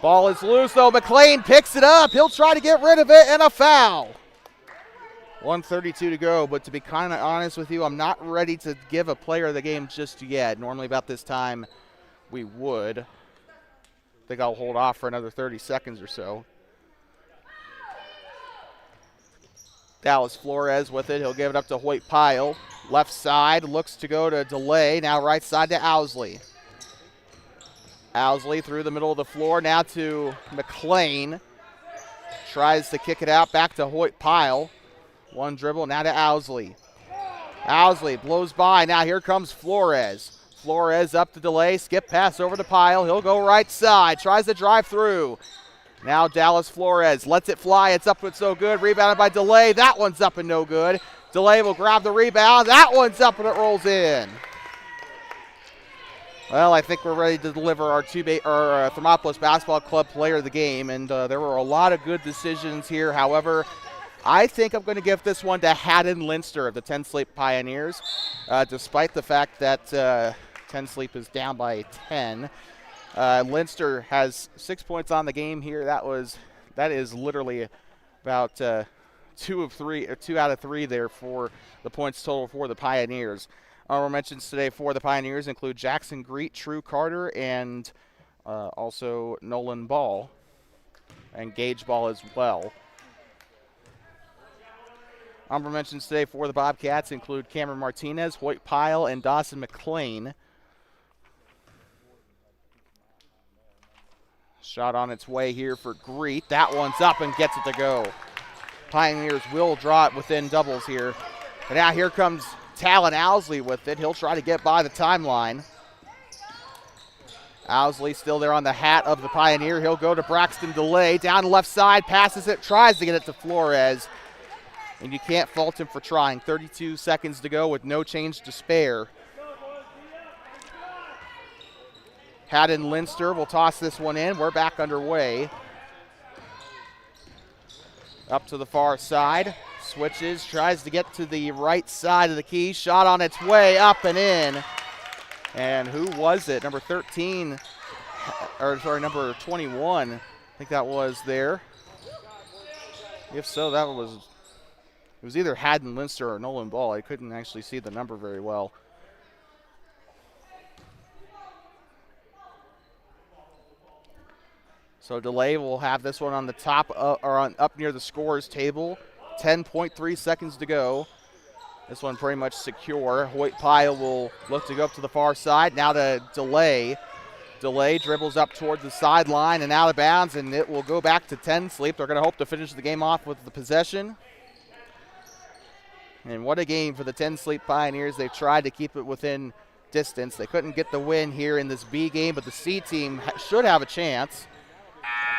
Ball is loose, though. McLean picks it up. He'll try to get rid of it, and a foul. 1:32 to go, but to be kind of honest with you, I'm not ready to give a player of the game just yet. Normally about this time we would. I think I'll hold off for another 30 seconds or so. Dallas Flores with it. He'll give it up to Hoyt Pyle. Left side, looks to go to Delay. Now right side to Owsley. Owsley through the middle of the floor. Now to McLean. Tries to kick it out back to Hoyt Pyle. One dribble, now to Owsley. Owsley blows by. Now here comes Flores. Flores up to Delay. Skip pass over to Pyle. He'll go right side. Tries to drive through. Now Dallas Flores lets it fly. It's up, it's so good. Rebounded by Delay. That one's up and no good. Delay will grab the rebound. That one's up and it rolls in. Well, I think we're ready to deliver our Thermopolis Basketball Club player of the game, and there were a lot of good decisions here. However, I think I'm going to give this one to Haddon Linster of the 10 Sleep Pioneers, despite the fact that 10 Sleep is down by 10. Linster has 6 points on the game here. That is literally about 2 out of 3 there for the points total for the Pioneers. Honorable mentions today for the Pioneers include Jackson Greet, True Carter, and also Nolan Ball, and Gage Ball as well. Honorable mentions today for the Bobcats include Cameron Martinez, Hoyt Pyle, and Dawson McLean. Shot on its way here for Greet. That one's up and gets it to go. Pioneers will draw it within doubles here. And now here comes Talon Owsley with it. He'll try to get by the timeline. Owsley still there on the hat of the Pioneer. He'll go to Braxton Delay. Down the left side, passes it, tries to get it to Flores. And you can't fault him for trying. 32 seconds to go with no change to spare. Haddon Linster will toss this one in. We're back underway. Up to the far side. Switches, tries to get to the right side of the key. Shot on its way, up and in. And who was it? Number 13, or sorry, number 21. I think that was there. If so, it was either Haddon Linster or Nolan Ball. I couldn't actually see the number very well. So Delay will have this one on the top up near the scorer's table. 10.3 seconds to go. This one pretty much secure. Hoyt Pyle will look to go up to the far side. Now to Delay. Delay dribbles up toward the sideline and out of bounds, and it will go back to 10 Sleep. They're going to hope to finish the game off with the possession. And what a game for the 10 Sleep Pioneers. They tried to keep it within distance. They couldn't get the win here in this B game, but the C team should have a chance.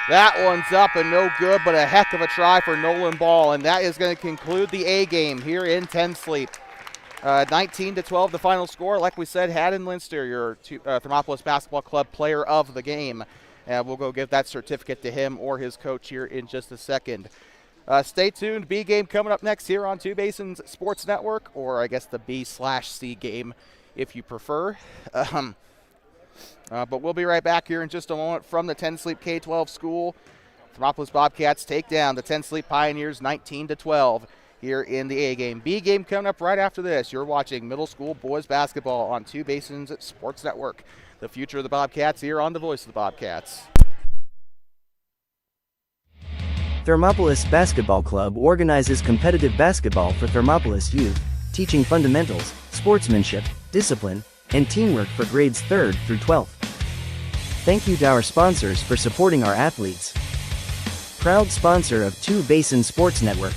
That one's up and no good, but a heck of a try for Nolan Ball, and that is going to conclude the A game here in 10 Sleep. 19-12 the final score. Like we said, Haddon Linster, your Thermopolis Basketball Club player of the game. We'll go give that certificate to him or his coach here in just a second. Stay tuned. B game coming up next here on Two Basins Sports Network, or I guess the B/C game if you prefer. But we'll be right back here in just a moment from the 10 Sleep K-12 school. Thermopolis Bobcats take down the 10 Sleep Pioneers 19-12 here in the A game. B game coming up right after this. You're watching middle school boys basketball on Two Basins Sports Network. The future of the Bobcats here on the Voice of the Bobcats. Thermopolis Basketball Club organizes competitive basketball for Thermopolis youth, teaching fundamentals, sportsmanship, discipline, and teamwork for grades 3rd through 12th. Thank you to our sponsors for supporting our athletes. Proud sponsor of Two Basin Sports Network.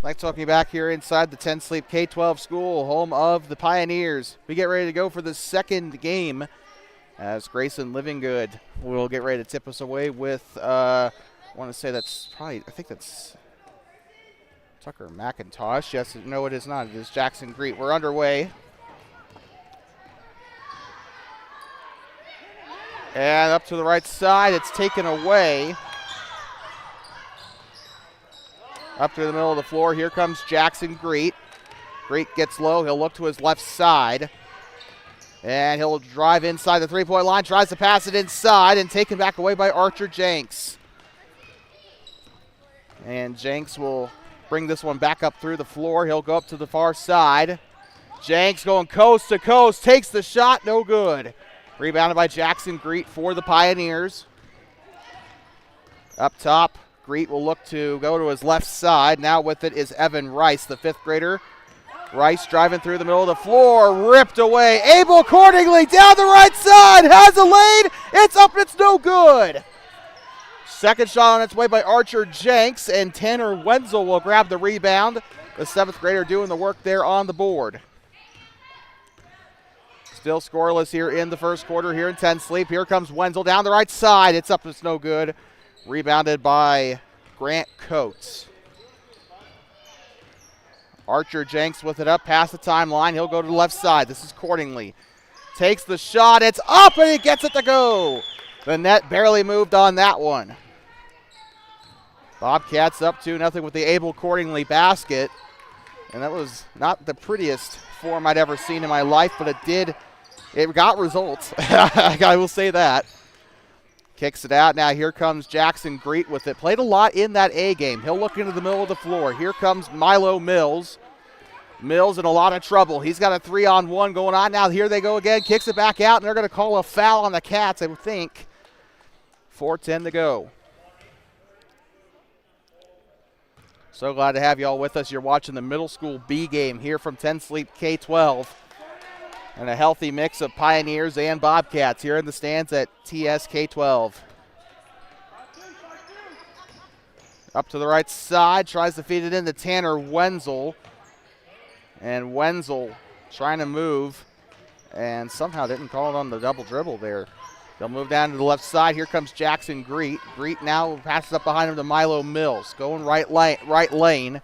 Like talking back here inside the 10 Sleep K-12 school, home of the Pioneers. We get ready to go for the second game as Grayson Livingood will get ready to tip us away with, I want to say that's probably, I think that's Tucker McIntosh. Yes, no, it is not. It is Jackson Greet. We're underway. And up to the right side, it's taken away. Up to the middle of the floor, here comes Jackson Greet. Greet gets low, he'll look to his left side. And he'll drive inside the three-point line, tries to pass it inside, and taken back away by Archer Jenks. And Jenks will bring this one back up through the floor. He'll go up to the far side. Jenks going coast to coast, takes the shot, no good. Rebounded by Jackson Greet for the Pioneers. Up top, Greet will look to go to his left side. Now with it is Evan Rice, the fifth grader. Rice driving through the middle of the floor, ripped away. Abel Cordingley down the right side, has a lane. It's up, it's no good. Second shot on its way by Archer Jenks, and Tanner Wenzel will grab the rebound. The seventh grader doing the work there on the board. Still scoreless here in the first quarter here in 10 Sleep. Here comes Wenzel down the right side. It's up, it's no good. Rebounded by Grant Coates. Archer Jenks with it up past the timeline. He'll go to the left side. This is Cordingley. Takes the shot. It's up, and he gets it to go. The net barely moved on that one. Bobcats up 2-0 with the Abel Cordingley basket. And that was not the prettiest form I'd ever seen in my life, but it got results. I will say that. Kicks it out. Now here comes Jackson Greet with it. Played a lot in that A game. He'll look into the middle of the floor. Here comes Milo Mills. Mills in a lot of trouble. He's got a 3-on-1 going on. Now here they go again. Kicks it back out, and they're going to call a foul on the Cats, I would think. 4:10 to go. So glad to have you all with us. You're watching the middle school B game here from 10 Sleep K-12. And a healthy mix of Pioneers and Bobcats here in the stands at TSK-12. Up to the right side, tries to feed it into Tanner Wenzel. And Wenzel trying to move and somehow didn't call it on the double dribble there. They'll move down to the left side. Here comes Jackson Greet. Greet now passes up behind him to Milo Mills. Going right lane.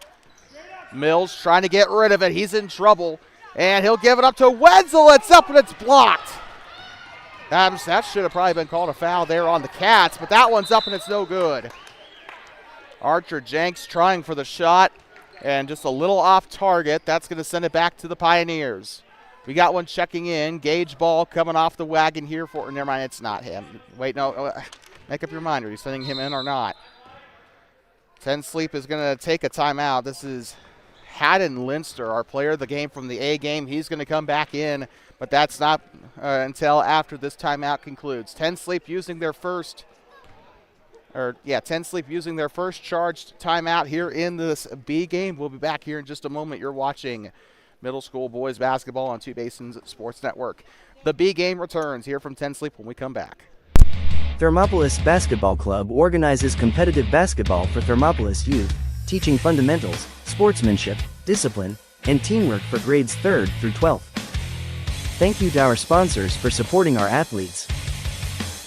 Mills trying to get rid of it. He's in trouble. And he'll give it up to Wenzel. It's up and it's blocked. That should have probably been called a foul there on the Cats, but that one's up and it's no good. Archer Jenks trying for the shot and just a little off target. That's going to send it back to the Pioneers. We got one checking in. Gage Ball coming off the wagon here for, never mind, it's not him. Wait, no, make up your mind. Are you sending him in or not? 10 Sleep is going to take a timeout. This is Haddon Linster, our player of the game from the A game. He's going to come back in, but that's not until after this timeout concludes. 10 Sleep using their first, 10 Sleep using their first charged timeout here in this B game. We'll be back here in just a moment. You're watching middle school boys basketball on Two Basins Sports Network. The B game returns here from 10 Sleep when we come back. Thermopolis Basketball Club organizes competitive basketball for Thermopolis youth, teaching fundamentals, sportsmanship, discipline, and teamwork for grades 3rd through 12th. Thank you to our sponsors for supporting our athletes.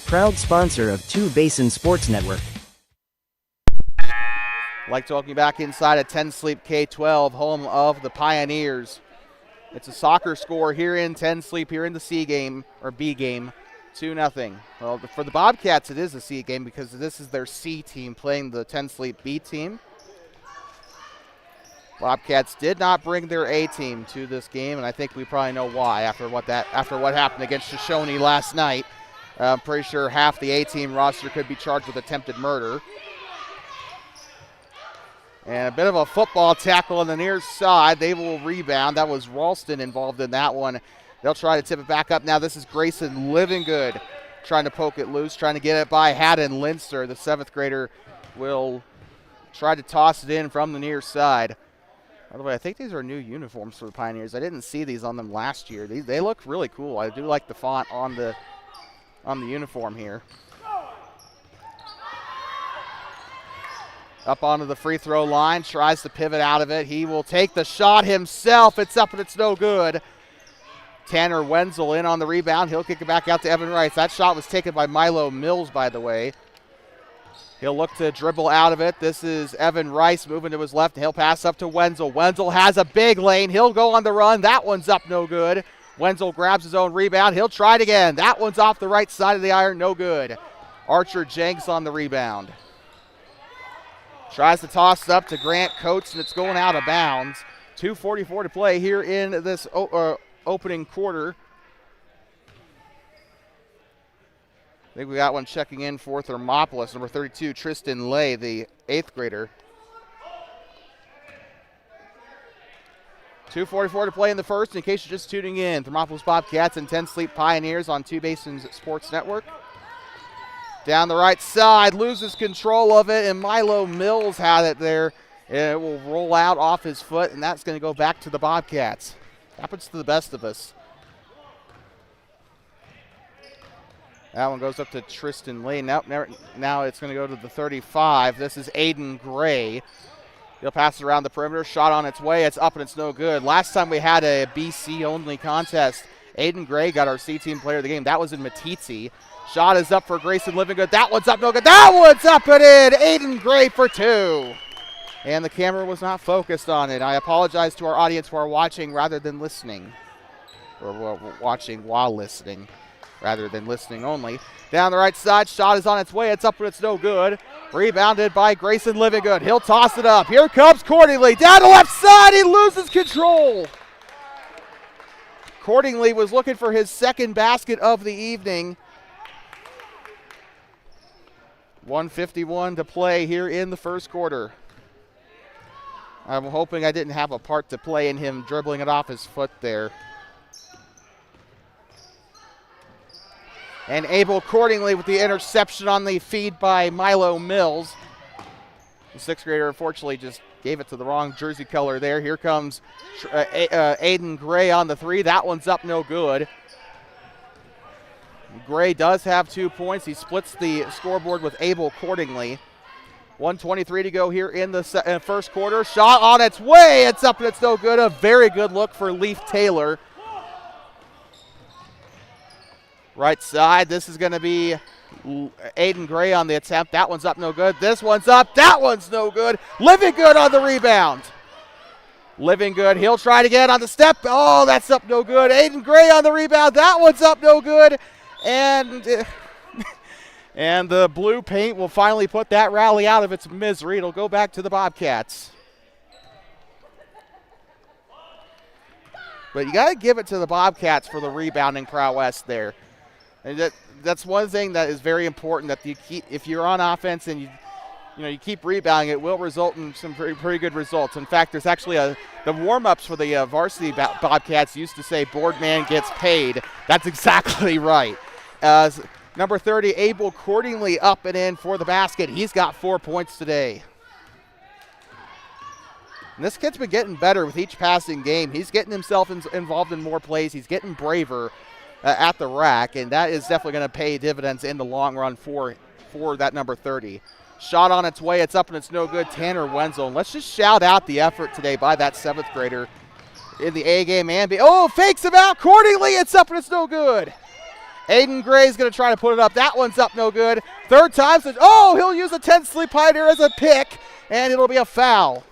Proud sponsor of Two Basin Sports Network. Like talking back inside at 10 Sleep K-12, home of the Pioneers. It's a soccer score here in 10 Sleep, here in the C game, or B game, 2-0. Well, for the Bobcats, it is a C game because this is their C team playing the 10 Sleep B team. Bobcats did not bring their A team to this game, and I think we probably know why after what happened against Shoshone last night. I'm pretty sure half the A team roster could be charged with attempted murder. And a bit of a football tackle on the near side. They will rebound. That was Ralston involved in that one. They'll try to tip it back up. Now this is Grayson Livingood trying to poke it loose, trying to get it by Haddon Linster. The 7th grader will try to toss it in from the near side. By the way, I think these are new uniforms for the Pioneers. I didn't see these on them last year. They look really cool. I do like the font on the uniform here. Up onto the free throw line, tries to pivot out of it. He will take the shot himself. It's up and it's no good. Tanner Wenzel in on the rebound. He'll kick it back out to Evan Rice. That shot was taken by Milo Mills, by the way. He'll look to dribble out of it. This is Evan Rice moving to his left. He'll pass up to Wenzel. Wenzel has a big lane. He'll go on the run. That one's up, no good. Wenzel grabs his own rebound. He'll try it again. That one's off the right side of the iron, no good. Archer Jenks on the rebound. Tries to toss it up to Grant Coates, and it's going out of bounds. 2:44 to play here in this opening quarter. I think we got one checking in for Thermopolis, number 32, Tristan Lay, the 8th grader. 2:44 to play in the first. In case you're just tuning in, Thermopolis Bobcats and 10 Sleep Pioneers on Two Basins Sports Network. Down the right side, loses control of it, and Milo Mills had it there. It will roll out off his foot, and that's going to go back to the Bobcats. Happens to the best of us. That one goes up to Tristan Lane. Now it's going to go to the 35. This is Aiden Gray. He'll pass it around the perimeter. Shot on its way. It's up and it's no good. Last time we had a BC-only contest, Aiden Gray got our C-Team Player of the Game. That was in Matitsi. Shot is up for Grayson Livingood. That one's up, no good. That one's up and in. Aiden Gray for 2. And the camera was not focused on it. I apologize to our audience who are watching rather than listening. Or watching while listening rather than listening only. Down the right side, shot is on its way. It's up and it's no good. Rebounded by Grayson Livingood. He'll toss it up. Here comes Cordingley. Down the left side, he loses control. Cordingley was looking for his second basket of the evening. 1:51 to play here in the first quarter. I'm hoping I didn't have a part to play in him dribbling it off his foot there. And Abel Cordingley with the interception on the feed by Milo Mills. The 6th grader unfortunately just gave it to the wrong jersey color there. Here comes Aiden Gray on the 3. That one's up, no good. Gray does have 2 points. He splits the scoreboard with Abel Cordingley. 1:23 to go here in the first quarter. Shot on its way. It's up and it's no good. A very good look for Leaf Taylor. Right side. This is going to be Aiden Gray on the attempt. That one's up, no good. This one's up. That one's no good. Livingood on the rebound. Livingood, he'll try to get on the step. Oh, that's up, no good. Aiden Gray on the rebound. That one's up, no good. And the blue paint will finally put that rally out of its misery. It'll go back to the Bobcats. But you got to give it to the Bobcats for the rebounding prowess there. And that's one thing that is very important, that you keep, if you're on offense and you keep rebounding, it will result in some pretty good results. In fact, there's actually the warm-ups for the varsity Bobcats used to say board man gets paid. That's exactly right. Number 30, Abel Cordingley up and in for the basket. He's got 4 points today. And this kid's been getting better with each passing game. He's getting himself involved in more plays. He's getting braver at the rack, and that is definitely going to pay dividends in the long run for that number 30. Shot on its way. It's up and it's no good. Tanner Wenzel. And let's just shout out the effort today by that 7th grader in the A game and B. Oh, fakes him out. Cordingley. It's up and it's no good. Aiden Gray's going to try to put it up. That one's up, no good. Third time. Oh, he'll use a 10 Sleep Pioneer as a pick, and it'll be a foul.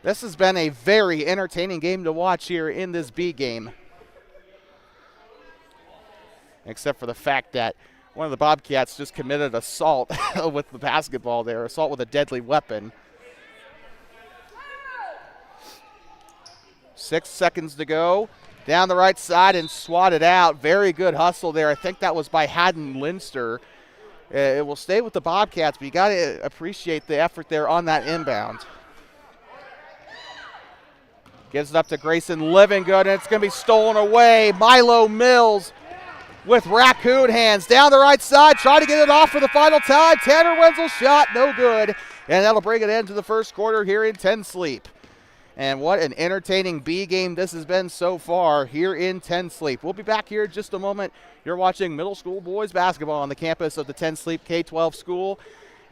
This has been a very entertaining game to watch here in this B game. Except for the fact that one of the Bobcats just committed assault with the basketball there, assault with a deadly weapon. 6 seconds to go. Down the right side and swatted out. Very good hustle there. I think that was by Haddon Linster. It will stay with the Bobcats, but you got to appreciate the effort there on that inbound. Gives it up to Grayson Livingood, and it's going to be stolen away. Milo Mills with raccoon hands. Down the right side, try to get it off for the final time. Tanner Wenzel shot, no good. And that'll bring it into the first quarter here in 10 Sleep. And what an entertaining B game this has been so far here in 10 Sleep. We'll be back here in just a moment. You're watching middle school boys basketball on the campus of the 10 Sleep K-12 school.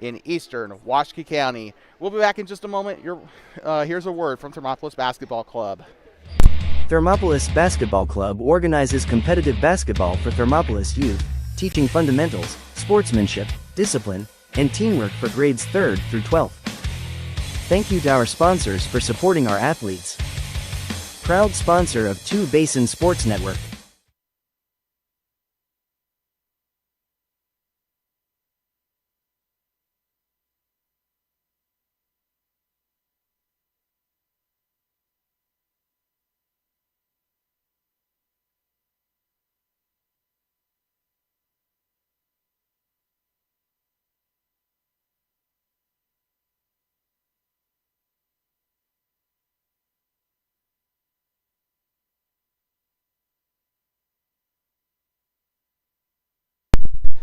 in eastern Washakie County. We'll be back in just a moment. Here's a word from Thermopolis Basketball Club. Thermopolis Basketball Club organizes competitive basketball for Thermopolis youth, teaching fundamentals, sportsmanship, discipline, and teamwork for grades 3rd through 12th. Thank you to our sponsors for supporting our athletes. Proud sponsor of Two Basin Sports Network.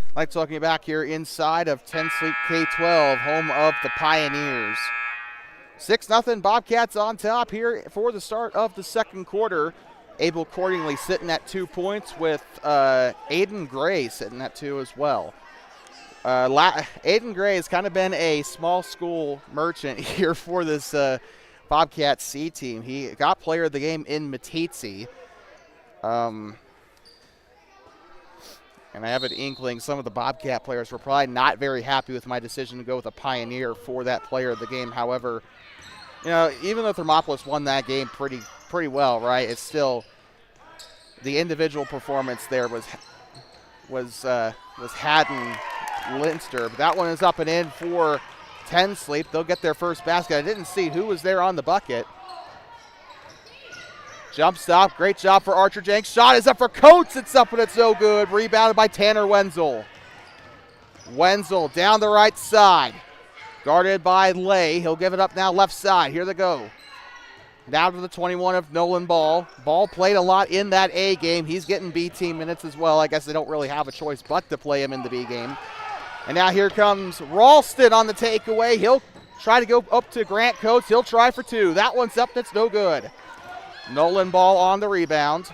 I'd like to welcome you back here inside of 10 Sleep K-12, home of the Pioneers. 6-0 Bobcats on top here for the start of the second quarter. Abel Cordingly sitting at 2 points with Aiden Gray sitting at 2 as well. Aiden Gray has kind of been a small school merchant here for this Bobcats C team. He got player of the game in Matitsi. And I have an inkling some of the Bobcat players were probably not very happy with my decision to go with a Pioneer for that player of the game. However, you know, even though Thermopolis won that game pretty well, right? It's still the individual performance there was Haddon Linster. But that one is up and in for 10 Sleep. They'll get their first basket. I didn't see who was there on the bucket. Jump stop, great job for Archer Jenks. Shot is up for Coates, it's up and it's no good. Rebounded by Tanner Wenzel. Wenzel down the right side. Guarded by Lay, he'll give it up now left side. Here they go. Down to the 21 of Nolan Ball. Ball played a lot in that A game. He's getting B team minutes as well. I guess they don't really have a choice but to play him in the B game. And now here comes Ralston on the takeaway. He'll try to go up to Grant Coates. He'll try for 2. That one's up, that's no good. Nolan Ball on the rebound.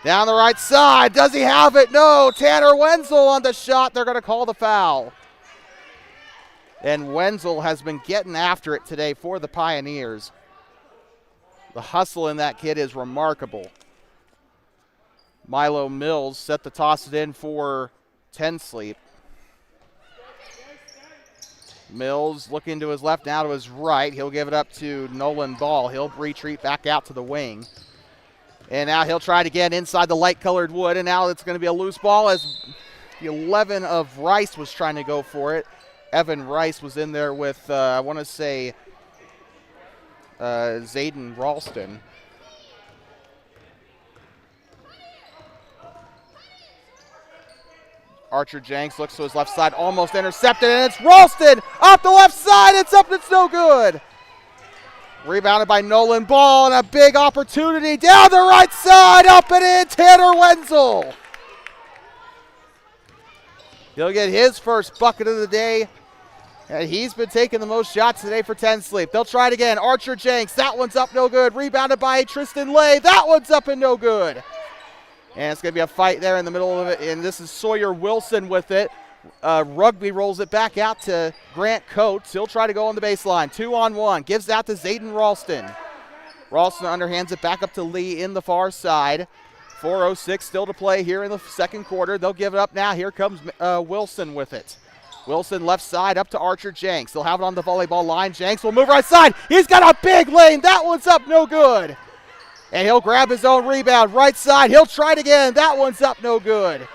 Down the right side. Does he have it? No. Tanner Wenzel on the shot. They're going to call the foul. And Wenzel has been getting after it today for the Pioneers. The hustle in that kid is remarkable. Milo Mills set to toss it in for 10 Sleep. Mills looking to his left, now to his right. He'll give it up to Nolan Ball. He'll retreat back out to the wing. And now he'll try it again inside the light-colored wood, and now it's going to be a loose ball as the 11 of Rice was trying to go for it. Evan Rice was in there with, I want to say, Zayden Ralston. Archer Jenks looks to his left side, almost intercepted, and it's Ralston off the left side. It's up, it's no good. Rebounded by Nolan Ball, and a big opportunity down the right side, up and in, Tanner Wenzel. He'll get his first bucket of the day, and he's been taking the most shots today for 10 Sleep. They'll try it again. Archer Jenks, that one's up, no good. Rebounded by Tristan Lay, that one's up and no good. And it's going to be a fight there in the middle of it, and this is Sawyer Wilson with it. Rugby rolls it back out to Grant Coates. He'll try to go on the baseline. 2-on-1. Gives out to Zayden Ralston. Ralston underhands it back up to Lee in the far side. 4:06 still to play here in the second quarter. They'll give it up now. Here comes Wilson with it. Wilson left side up to Archer Jenks. They'll have it on the volleyball line. Jenks will move right side. He's got a big lane. That one's up, no good. And he'll grab his own rebound. Right side. He'll try it again. That one's up, no good.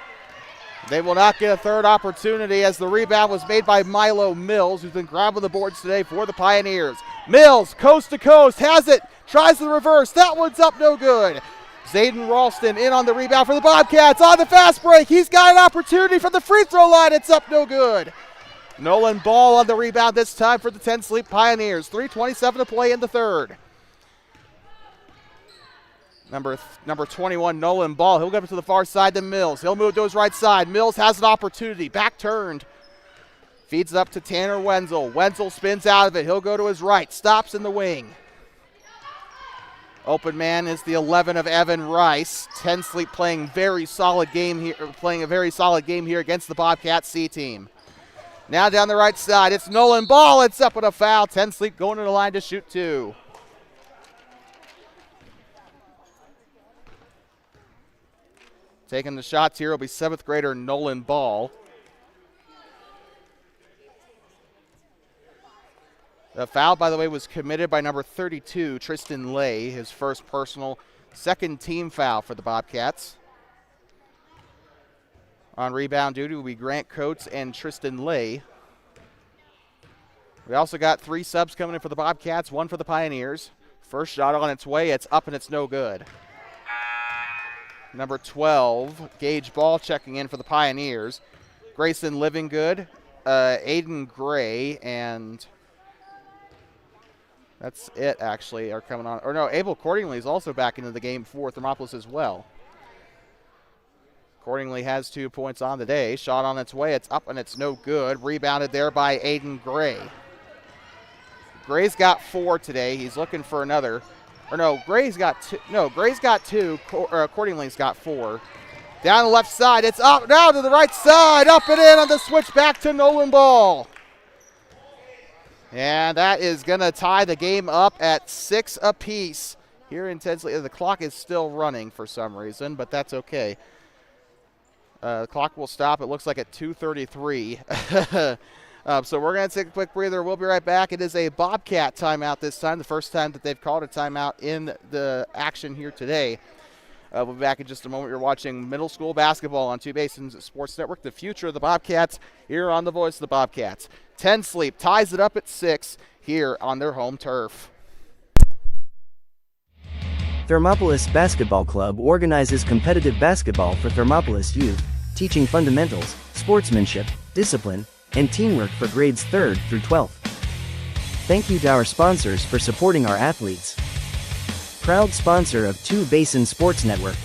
They will not get a third opportunity as the rebound was made by Milo Mills, who's been grabbing the boards today for the Pioneers. Mills, coast to coast, has it, tries the reverse. That one's up, no good. Zayden Ralston in on the rebound for the Bobcats on the fast break. He's got an opportunity from the free throw line. It's up, no good. Nolan Ball on the rebound this time for the 10 Sleep Pioneers. 3:27 to play in the third. Number 21, Nolan Ball. He'll give it to the far side to Mills. He'll move to his right side. Mills has an opportunity. Back turned. Feeds it up to Tanner Wenzel. Wenzel spins out of it. He'll go to his right. Stops in the wing. Open man is the 11 of Evan Rice. 10 Sleep playing a very solid game here against the Bobcat C team. Now down the right side, it's Nolan Ball. It's up with a foul. 10 Sleep going to the line to shoot 2. Taking the shots here will be 7th grader Nolan Ball. The foul, by the way, was committed by number 32, Tristan Lay, his first personal, second team foul for the Bobcats. On rebound duty will be Grant Coates and Tristan Lay. We also got 3 subs coming in for the Bobcats, 1 for the Pioneers. First shot on its way, it's up and it's no good. Number 12, Gage Ball checking in for the Pioneers. Grayson Livingood, Aiden Gray, and that's it actually are coming on. Or no, Abel Cordingly is also back into the game for Thermopolis as well. Cordingly has 2 points on the day. Shot on its way, it's up and it's no good. Rebounded there by Aiden Gray. Gray's got 4 today. He's looking for another. Or no, Gray's got 2. No, Gray's got 2. Cordingly's got 4. Down the left side, it's up now to the right side. Up and in on the switch back to Nolan Ball. And that is going to tie the game up at 6 apiece here in Tensley. The clock is still running for some reason, but that's okay. The clock will stop, it looks like at 2:33. So we're going to take a quick breather. We'll be right back. It is a Bobcat timeout this time, the first time that they've called a timeout in the action here today. We'll be back in just a moment. You're watching middle school basketball on Two Basins Sports Network, the future of the Bobcats, here on the voice of the Bobcats. 10 Sleep ties it up at 6 here on their home turf. Thermopolis Basketball Club organizes competitive basketball for Thermopolis youth, teaching fundamentals, sportsmanship, discipline, and teamwork for grades 3rd through 12th. Thank you to our sponsors for supporting our athletes. Proud sponsor of Two Basin Sports Network.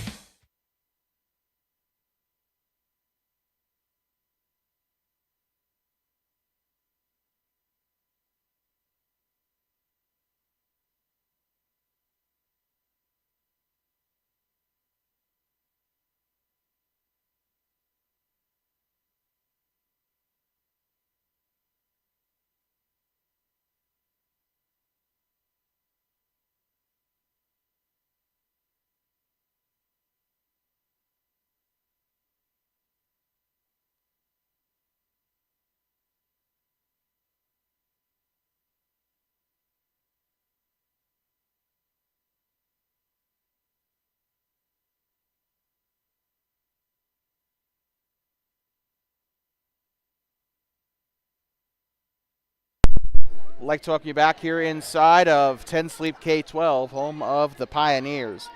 I'd like to welcome you back here inside of 10 Sleep K-12, home of the Pioneers.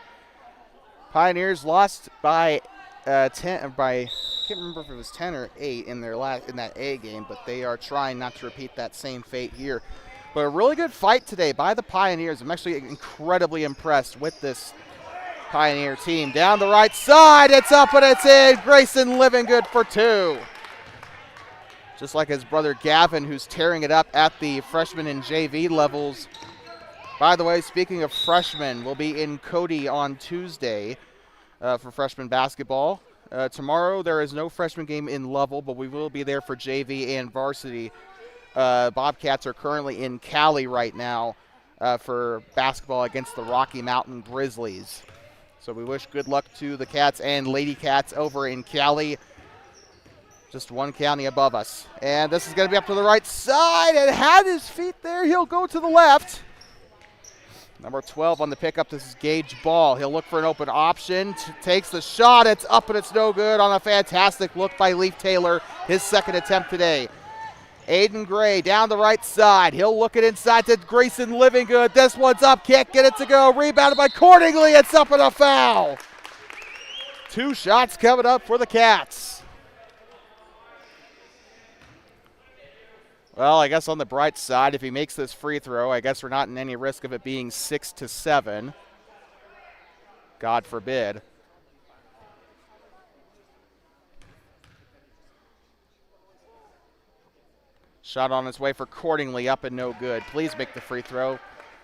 Pioneers lost by 10. I can't remember if it was 10 or 8 in that A game, but they are trying not to repeat that same fate here. But a really good fight today by the Pioneers. I'm actually incredibly impressed with this Pioneer team. Down the right side, it's up and it's in. Grayson Livingood for 2. Just like his brother Gavin, who's tearing it up at the freshman and JV levels. By the way, speaking of freshmen, we'll be in Cody on Tuesday for freshman basketball. Tomorrow there is no freshman game in Lovell, but we will be there for JV and varsity. Bobcats are currently in Cali right now for basketball against the Rocky Mountain Grizzlies. So we wish good luck to the Cats and Lady Cats over in Cali. Just one county above us. And this is going to be up to the right side. And had his feet there. He'll go to the left. Number 12 on the pickup. This is Gage Ball. He'll look for an open option. Takes the shot. It's up and it's no good on a fantastic look by Leaf Taylor. His second attempt today. Aiden Gray down the right side. He'll look it inside to Grayson Livingood. This one's up. Can't get it to go. Rebounded by Cordingly. It's up and a foul. 2 shots coming up for the Cats. Well, I guess on the bright side, if he makes this free throw, I guess we're not in any risk of it being 6-7. God forbid. Shot on its way for Cordingly, up and no good. Please make the free throw.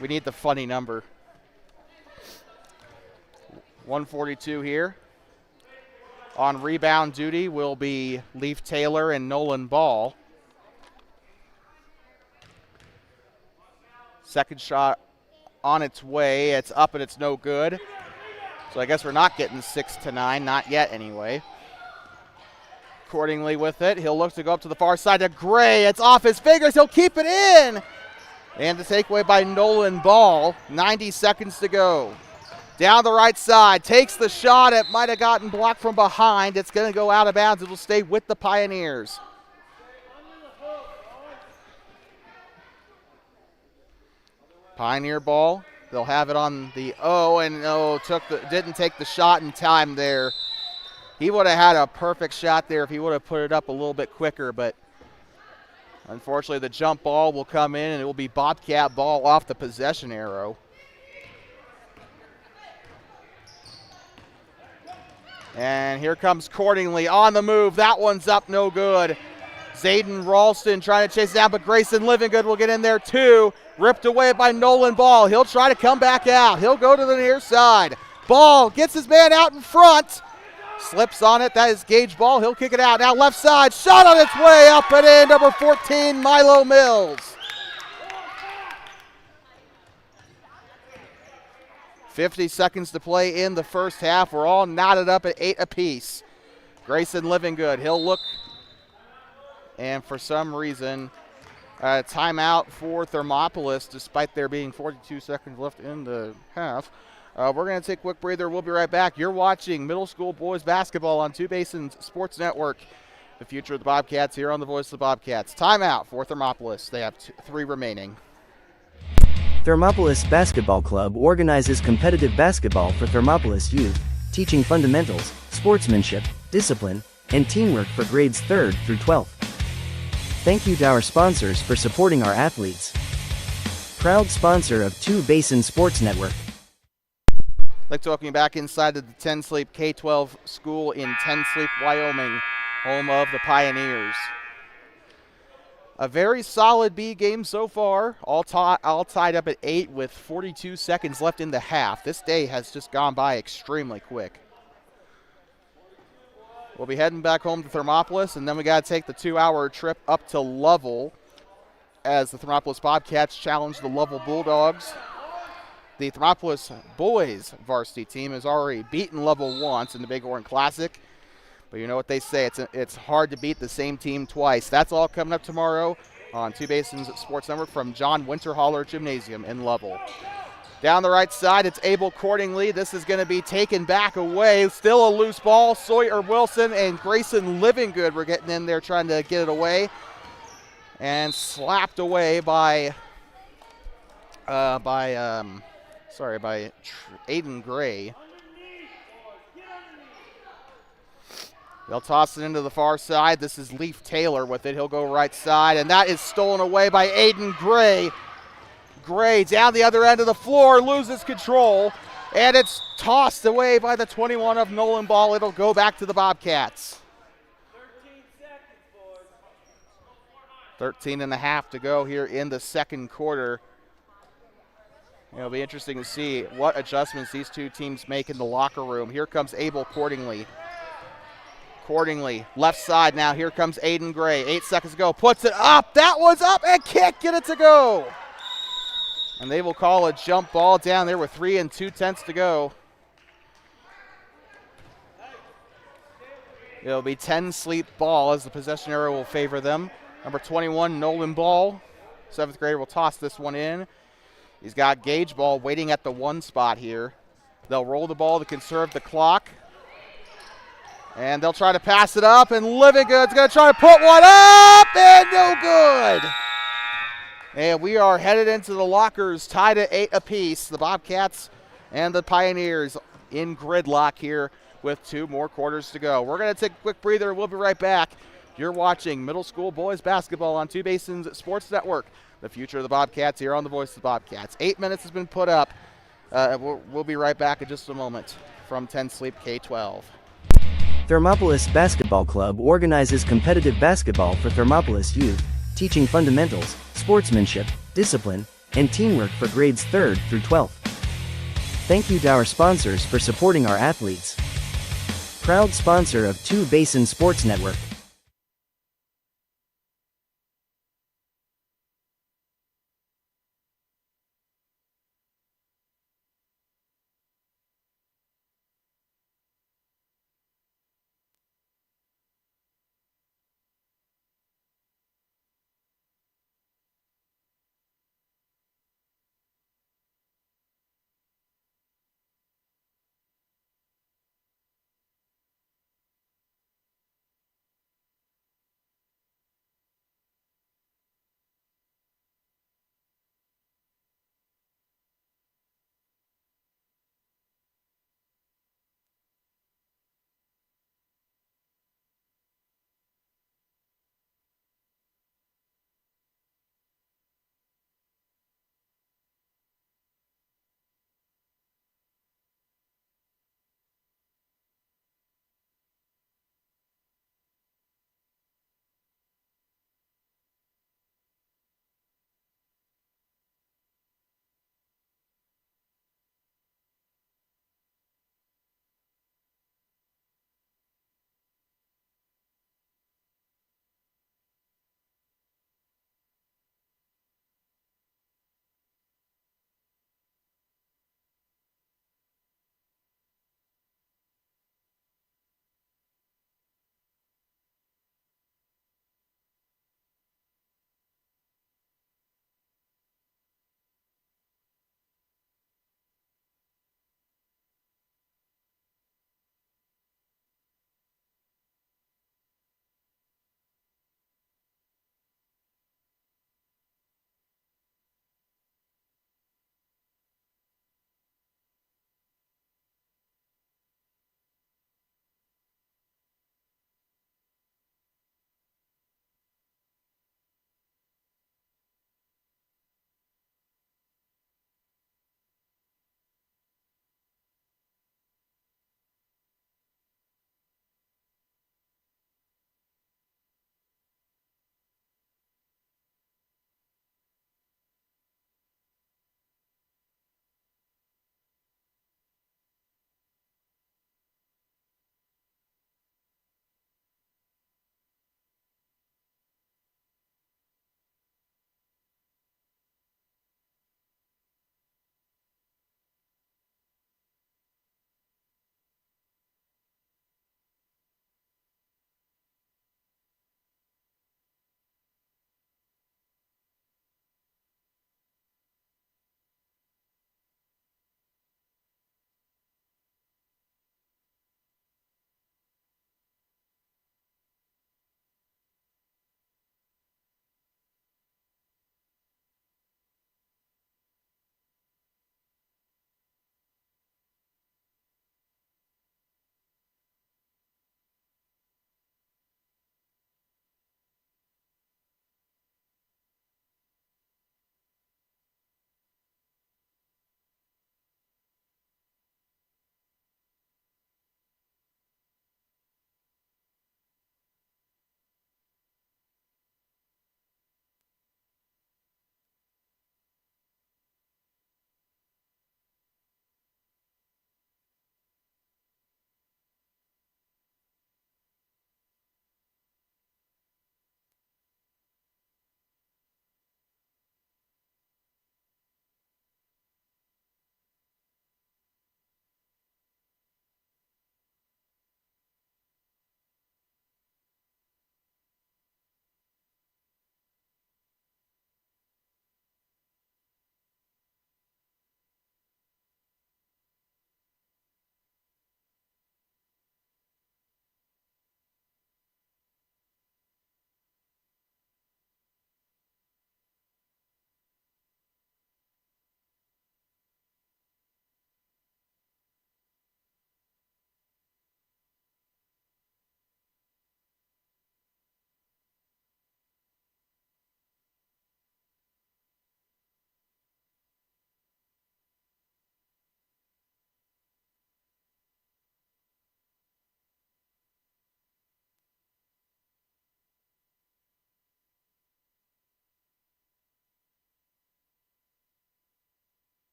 We need the funny number. 142 here. On rebound duty will be Leaf Taylor and Nolan Ball. Second shot on its way. It's up and it's no good. So I guess we're not getting 6-9, not yet anyway. Accordingly with it, he'll look to go up to the far side to Gray. It's off his fingers. He'll keep it in. And the takeaway by Nolan Ball. 90 seconds to go. Down the right side, takes the shot. It might have gotten blocked from behind. It's going to go out of bounds. It will stay with the Pioneers. Pioneer ball. They'll have it on the didn't take the shot in time there. He would have had a perfect shot there if he would have put it up a little bit quicker, but unfortunately the jump ball will come in and it will be Bobcat ball off the possession arrow. And here comes Cordingley on the move. That one's up, no good. Zayden Ralston trying to chase it down, but Grayson Livingood will get in there too. Ripped away by Nolan Ball. He'll try to come back out. He'll go to the near side. Ball gets his man out in front. Slips on it. That is Gage Ball. He'll kick it out. Now left side. Shot on its way up and in. Number 14, Milo Mills. 50 seconds to play in the first half. We're all knotted up at 8 apiece. Grayson Livingood. He'll look. And for some reason, timeout for Thermopolis, despite there being 42 seconds left in the half. We're going to take a quick breather. We'll be right back. You're watching middle school boys basketball on Two Basins Sports Network. The future of the Bobcats here on the Voice of the Bobcats. Timeout for Thermopolis. They have 3 remaining. Thermopolis Basketball Club organizes competitive basketball for Thermopolis youth, teaching fundamentals, sportsmanship, discipline, and teamwork for grades 3rd through 12th. Thank you to our sponsors for supporting our athletes. Proud sponsor of Two Basin Sports Network. I'd like to welcome you back inside of the 10 Sleep K-12 school in 10 Sleep, Wyoming, home of the Pioneers. A very solid B game so far, all tied up at 8 with 42 seconds left in the half. This day has just gone by extremely quick. We'll be heading back home to Thermopolis, and then we got to take the 2-hour trip up to Lovell as the Thermopolis Bobcats challenge the Lovell Bulldogs. The Thermopolis boys varsity team has already beaten Lovell once in the Big Horn Classic, but you know what they say, it's hard to beat the same team twice. That's all coming up tomorrow on Two Basins Sports Network from John Winterhaller Gymnasium in Lovell. Down the right side, it's Abel Cordingley. This is going to be taken back away. Still a loose ball. Sawyer Wilson and Grayson Livingood were getting in there trying to get it away. And slapped away by Aiden Gray. They'll toss it into the far side. This is Leaf Taylor with it. He'll go right side, and that is stolen away by Aiden Gray. Gray down the other end of the floor, loses control, and it's tossed away by the 21 of Nolan Ball. It'll go back to the Bobcats. 13 and a half to go here in the second quarter. It'll be interesting to see what adjustments these two teams make in the locker room. Here comes Abel Cordingley. Cordingley, left side now. Here comes Aiden Gray. 8 seconds to go. Puts it up. That one's up and kick. Get it to go. And they will call a jump ball down there with 3 2/10 to go. It'll be 10 Sleep ball as the possession arrow will favor them. Number 21, Nolan Ball. 7th grader will toss this one in. He's got Gage Ball waiting at the 1 spot here. They'll roll the ball to conserve the clock. And they'll try to pass it up, and Livingood's going to try to put one up, and no good. And we are headed into the lockers, tied at 8 apiece. The Bobcats and the Pioneers in gridlock here with 2 more quarters to go. We're going to take a quick breather. We'll be right back. You're watching middle school boys basketball on Two Basins Sports Network. The future of the Bobcats here on the Voice of the Bobcats. 8 minutes has been put up. We'll be right back in just a moment from 10 Sleep K-12. Thermopolis Basketball Club organizes competitive basketball for Thermopolis youth, teaching fundamentals, sportsmanship, discipline, and teamwork for grades 3rd through 12th. Thank you to our sponsors for supporting our athletes. Proud sponsor of Two Basin Sports Network.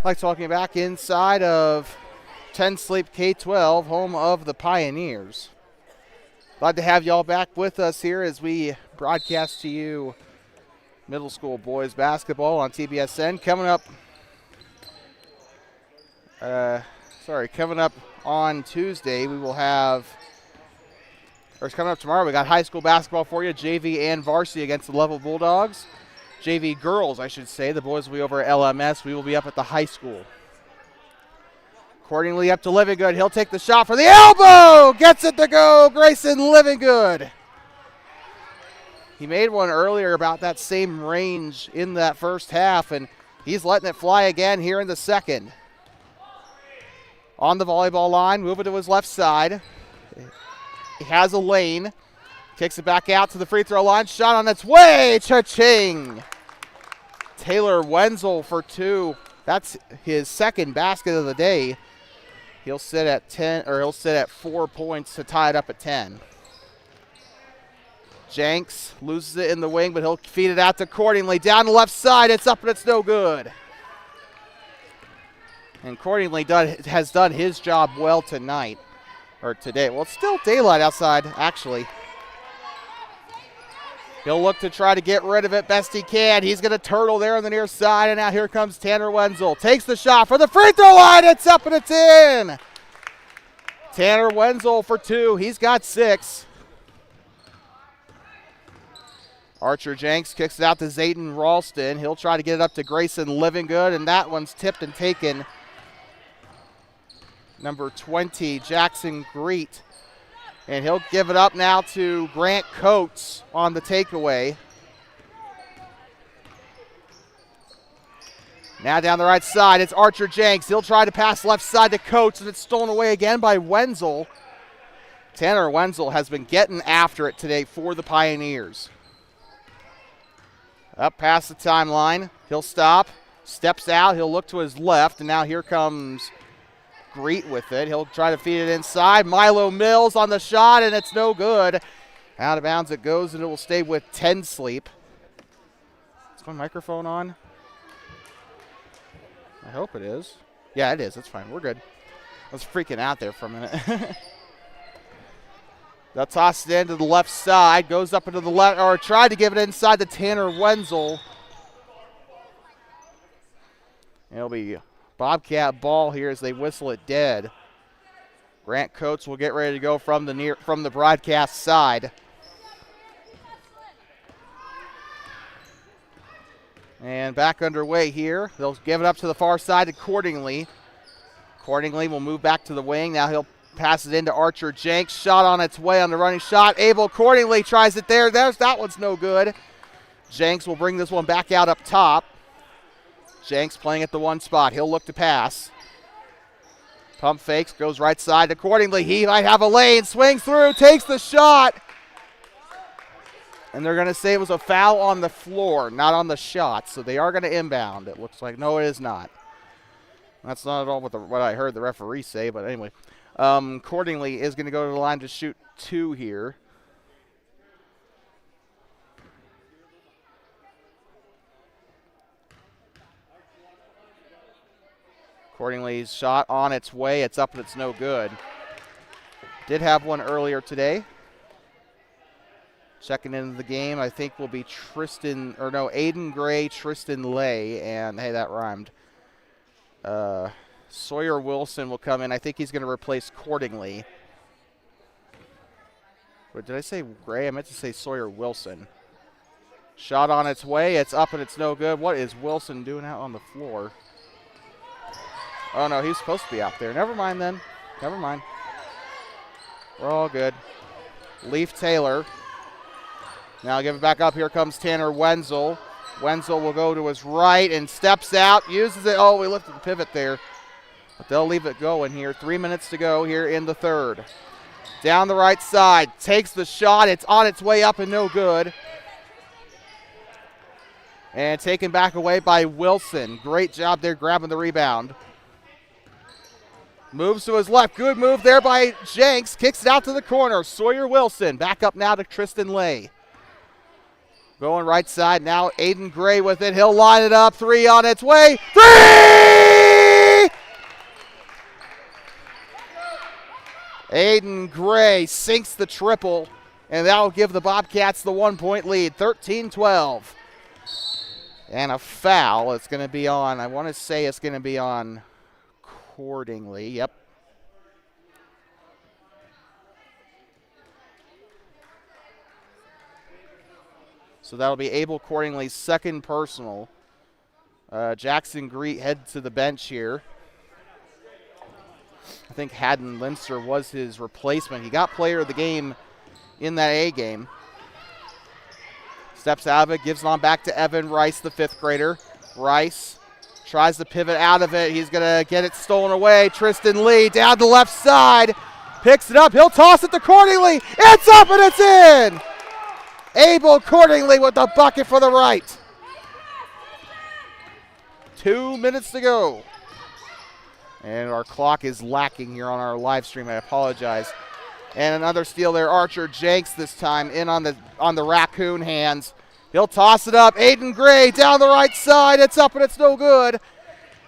Like talking back inside of 10 Sleep K-12, home of the Pioneers. Glad to have y'all back with us here as we broadcast to you middle school boys basketball on TBSN. Coming up on Tuesday, we will have, or coming up tomorrow, we got high school basketball for you, JV and varsity against the Level Bulldogs. JV girls, I should say. The boys will be over at LMS. We will be up at the high school. Accordingly, up to Livingood. He'll take the shot for the elbow. Gets it to go. Grayson Livingood. He made one earlier about that same range in that first half, and he's letting it fly again here in the second. On the volleyball line, moving to his left side. He has a lane. Kicks it back out to the free throw line. Shot on its way. Cha-ching. Taylor Wenzel for 2. That's his second basket of the day. He'll sit at 4 points to tie it up at 10. Jenks loses it in the wing, but he'll feed it out to Cordingley. Down the left side. It's up and it's no good. And Cordingley has done his job well tonight. Or today. Well, it's still daylight outside, actually. He'll look to try to get rid of it best he can. He's going to turtle there on the near side, and now here comes Tanner Wenzel. Takes the shot for the free throw line. It's up and it's in. Tanner Wenzel for 2. He's got 6. Archer Jenks kicks it out to Zayden Ralston. He'll try to get it up to Grayson Livingood, and that one's tipped and taken. Number 20, Jackson Greet. And he'll give it up now to Grant Coates on the takeaway. Now down the right side, it's Archer Jenks. He'll try to pass left side to Coates, and it's stolen away again by Wenzel. Tanner Wenzel has been getting after it today for the Pioneers. Up past the timeline. He'll stop, steps out. He'll look to his left, and now here comes Greet with it. He'll try to feed it inside. Milo Mills on the shot, and it's no good. Out of bounds it goes, and it will stay with 10 Sleep. Is my microphone on? I hope it is. Yeah, it is. It's fine. We're good. I was freaking out there for a minute. They'll toss it into the left side. Goes up into the left, or tried to give it inside to Tanner Wenzel. It'll be Bobcat ball here as they whistle it dead. Grant Coates will get ready to go from the broadcast side. And back underway here. They'll give it up to the far side to Cordingley. Cordingley will move back to the wing. Now he'll pass it into Archer Jenks. Shot on its way on the running shot. Abel Cordingley tries it there. That one's no good. Jenks will bring this one back out up top. Jenks playing at the one spot. He'll look to pass. Pump fakes, goes right side accordingly. He might have a lane, swings through, takes the shot. And they're going to say it was a foul on the floor, not on the shot. So they are going to inbound. It looks like, no, it is not. That's not at all what I heard the referee say, but anyway. Cordingley is going to go to the line to shoot 2 here. Cordingley's shot on its way. It's up and it's no good. Did have one earlier today. Checking into the game, I think will be Aiden Gray, Tristan Lay, and hey, that rhymed. Sawyer Wilson will come in. I think he's going to replace Cordingley. But did I say Gray? I meant to say Sawyer Wilson. Shot on its way. It's up and it's no good. What is Wilson doing out on the floor? Oh, no, he's supposed to be out there. Never mind then. Never mind. We're all good. Leaf Taylor. Now give it back up. Here comes Tanner Wenzel. Wenzel will go to his right and steps out, uses it. Oh, we lifted the pivot there. But they'll leave it going here. 3 minutes to go here in the third. Down the right side. Takes the shot. It's on its way up and no good. And taken back away by Wilson. Great job there grabbing the rebound. Moves to his left. Good move there by Jenks. Kicks it out to the corner. Sawyer Wilson. Back up now to Tristan Lay. Going right side now. Aiden Gray with it. He'll line it up. 3 on its way. 3! Aiden Gray sinks the triple, and that will give the Bobcats the 1-point lead, 13-12. And a foul. It's going to be on, I want to say it's going to be on Cordingley. Yep. So that'll be Abel Cordingley's second personal. Jackson Greet heads to the bench here. I think Haddon Linster was his replacement. He got player of the game in that A game. Steps out of it, gives it on back to Evan Rice, the fifth grader. Rice tries to pivot out of it. He's going to get it stolen away. Tristan Lee down the left side. Picks it up. He'll toss it to Cordingley. It's up and it's in. Abel Cordingley with the bucket for the right. 2 minutes to go. And our clock is lacking here on our live stream. I apologize. And another steal there. Archer Jenks this time in on the Raccoon hands. He'll toss it up. Aiden Gray down the right side. It's up and it's no good.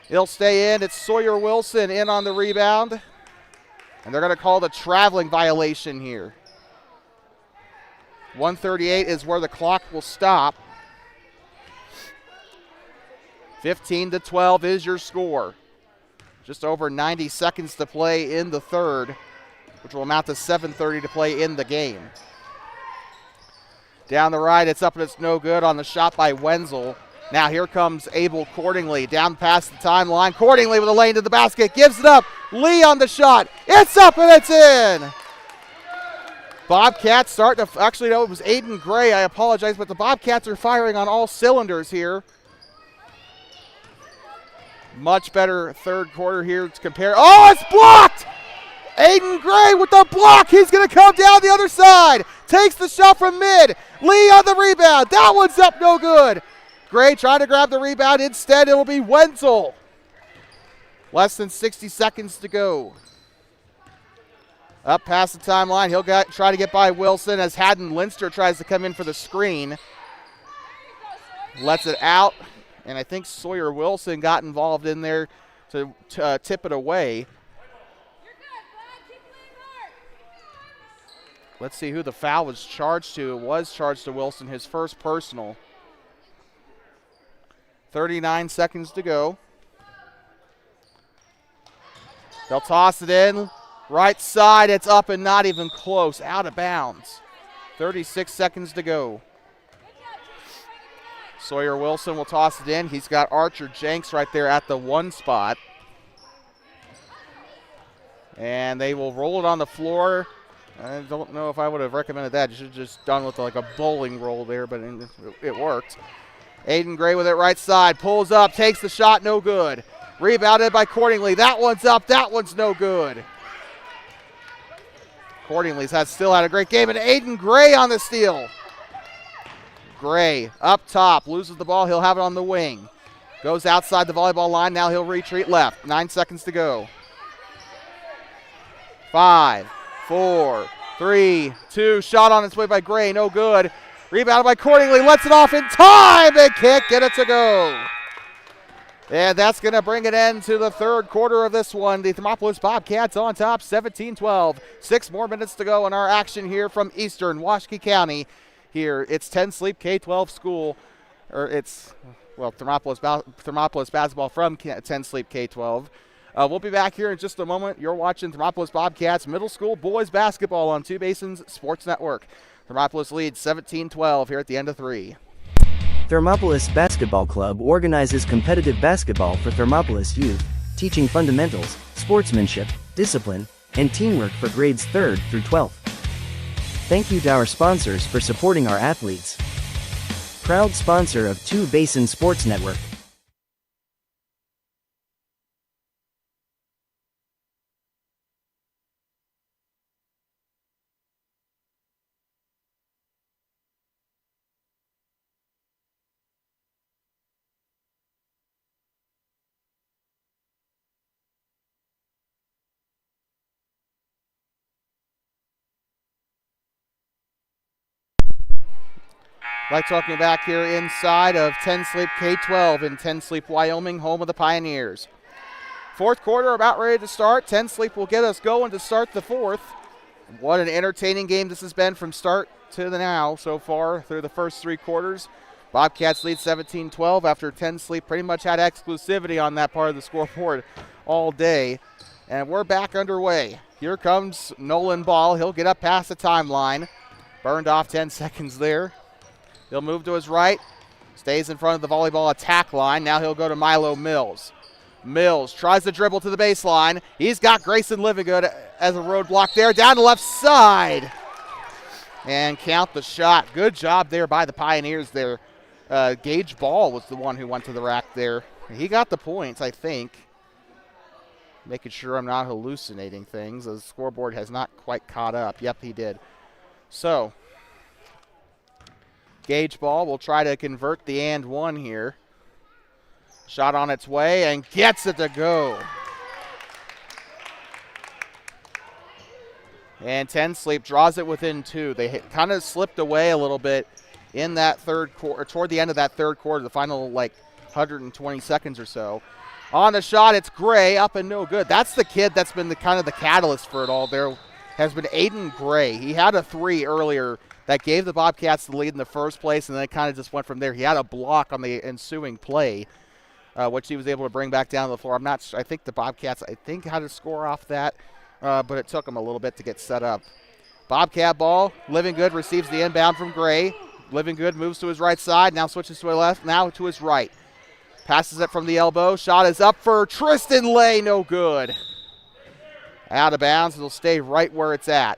He'll stay in. It's Sawyer Wilson in on the rebound. And they're going to call the traveling violation here. 1:38 is where the clock will stop. 15-12 is your score. Just over 90 seconds to play in the third, which will amount to 7:30 to play in the game. Down the right, it's up and it's no good on the shot by Wenzel. Now here comes Abel Cordingley down past the timeline. Cordingley with a lane to the basket, gives it up. Lee on the shot. It's up and it's in. Bobcats starting to, actually no, it was Aiden Gray, I apologize, but the Bobcats are firing on all cylinders here. Much better third quarter here to compare. Oh, it's blocked! Aiden Gray with the block. He's going to come down the other side. Takes the shot from mid. Lee on the rebound. That one's up, no good. Gray trying to grab the rebound. Instead, it'll be Wenzel. Less than 60 seconds to go. Up past the timeline. He'll try to get by Wilson as Haddon Linster tries to come in for the screen. Lets it out. And I think Sawyer Wilson got involved in there to tip it away. Let's see who the foul was charged to. It was charged to Wilson, his first personal. 39 seconds to go. They'll toss it in. Right side, it's up and not even close. Out of bounds. 36 seconds to go. Sawyer Wilson will toss it in. He's got Archer Jenks right there at the one spot. And they will roll it on the floor. I don't know if I would have recommended that. You should have just done with like a bowling roll there, but it worked. Aiden Gray with it right side. Pulls up, takes the shot, no good. Rebounded by Cordingley. That one's up, that one's no good. Cordingley's still had a great game, and Aiden Gray on the steal. Gray up top, loses the ball. He'll have it on the wing. Goes outside the volleyball line. Now he'll retreat left. 9 seconds to go. 5, 4, 3, 2. Shot on its way by Gray. No good. Rebounded by Cordingley. Lets it off in time. And can't get it to go. And that's going to bring an end to the third quarter of this one. The Thermopolis Bobcats on top, 17-12. 6 more minutes to go in our action here from Eastern Washakie County. Here, it's 10 Sleep K-12 school, or it's, well, Thermopolis basketball from 10 Sleep K-12. We'll be back here in just a moment. You're watching Thermopolis Bobcats Middle School Boys Basketball on Two Basins Sports Network. Thermopolis leads 17-12 here at the end of 3. Thermopolis Basketball Club organizes competitive basketball for Thermopolis youth, teaching fundamentals, sportsmanship, discipline, and teamwork for grades 3rd through 12th. Thank you to our sponsors for supporting our athletes. Proud sponsor of Two Basin Sports Network. Like talking back here inside of 10 Sleep K-12 in 10 Sleep, Wyoming, home of the Pioneers. Fourth quarter about ready to start. 10 Sleep will get us going to start the fourth. What an entertaining game this has been from start to the now so far through the first three quarters. Bobcats lead 17-12 after 10 Sleep pretty much had exclusivity on that part of the scoreboard all day. And we're back underway. Here comes Nolan Ball. He'll get up past the timeline. Burned off 10 seconds there. He'll move to his right. Stays in front of the volleyball attack line. Now he'll go to Milo Mills. Mills tries to dribble to the baseline. He's got Grayson Livingood as a roadblock there. Down the left side. And count the shot. Good job there by the Pioneers there. Gage Ball was the one who went to the rack there. He got the points, I think. Making sure I'm not hallucinating things. The scoreboard has not quite caught up. Yep, he did. So, Gage Ball will try to convert the and one here. Shot on its way and gets it to go. And 10 Sleep draws it within two. They kind of slipped away a little bit in that third quarter, toward the end of that third quarter, the final 120 seconds or so. On the shot, it's Gray, up and no good. That's the kid that's been the kind of the catalyst for it all. There has been Aiden Gray. He had a three earlier that gave the Bobcats the lead in the first place, and then it kind of just went from there. He had a block on the ensuing play, which he was able to bring back down to the floor. I'm not sure. I think the Bobcats, had to score off that, but it took them a little bit to get set up. Bobcat ball. Livingood receives the inbound from Gray. Livingood moves to his right side, now switches to his left, now to his right. Passes it from the elbow. Shot is up for Tristan Lay, no good. Out of bounds, it'll stay right where it's at.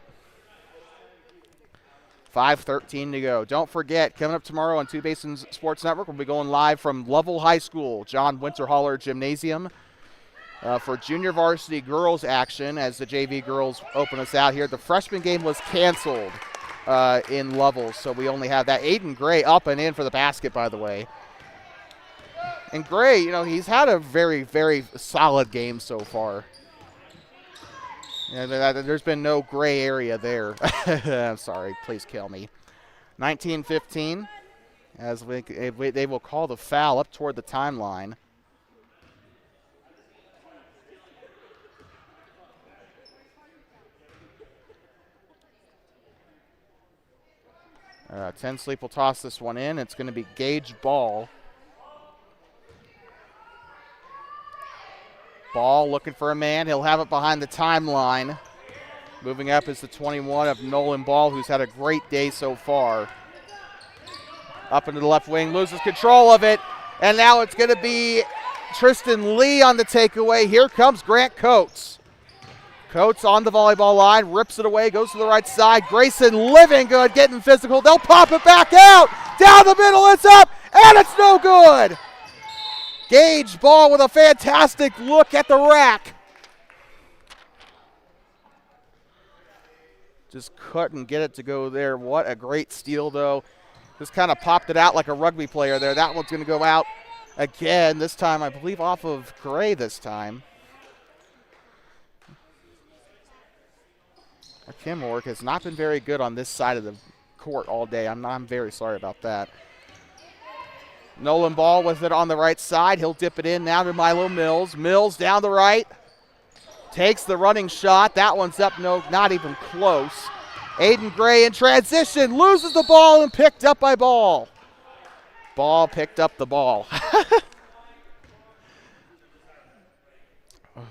5:13 to go. Don't forget, coming up tomorrow on Two Basins Sports Network, we'll be going live from Lovell High School, John Winterhaller Gymnasium, for junior varsity girls action as the JV girls open us out here. The freshman game was canceled in Lovell, so we only have that. Aiden Gray up and in for the basket, by the way. And Gray, he's had a very, very solid game so far. There's been no gray area there. I'm sorry. Please kill me. 19-15 as they will call the foul up toward the timeline. Ten Sleep will toss this one in. It's going to be Gage Ball. Ball looking for a man. He'll have it behind the timeline. Moving up is the 21 of Nolan Ball, who's had a great day so far. Up into the left wing, loses control of it. And now it's going to be Tristan Lee on the takeaway. Here comes Grant Coates. Coates on the volleyball line, rips it away, goes to the right side. Grayson Livingood getting physical. They'll pop it back out. Down the middle, it's up, and it's no good. Gage Ball with a fantastic look at the rack. Just couldn't get it to go there. What a great steal, though. Just kind of popped it out like a rugby player there. That one's going to go out again, this time I believe off of Gray this time. Our camera work has not been very good on this side of the court all day. I'm very sorry about that. Nolan Ball with it on the right side. He'll dip it in now to Milo Mills. Mills down the right. Takes the running shot. That one's up, no, not even close. Aiden Gray in transition. Loses the ball and picked up by Ball. Ball picked up the ball.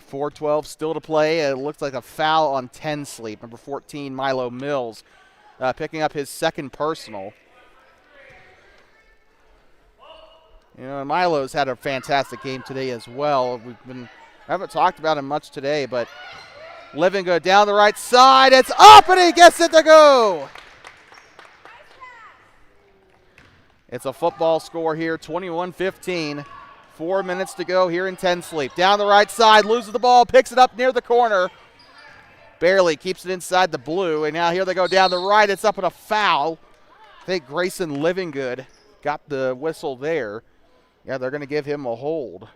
4:12 still to play. It looks like a foul on 10 Sleep. Number 14, Milo Mills, picking up his second personal. Milo's had a fantastic game today as well. I haven't talked about him much today, but Livingood down the right side. It's up, and he gets it to go. It's a football score here, 21-15. 4 minutes to go here in 10 Sleep. Down the right side, loses the ball, picks it up near the corner. Barely keeps it inside the blue, and now here they go down the right. It's up in a foul. I think Grayson Livingood got the whistle there. Yeah, they're going to give him a hold.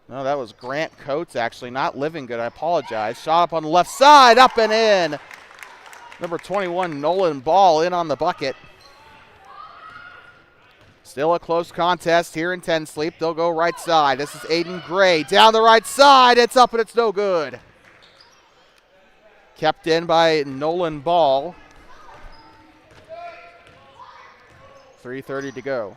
No, that was Grant Coates, actually, not Livingood. I apologize. Shot up on the left side, up and in. Number 21, Nolan Ball, in on the bucket. Still a close contest here in 10 Sleep. They'll go right side. This is Aiden Gray. Down the right side. It's up and it's no good. Kept in by Nolan Ball. 3:30 to go.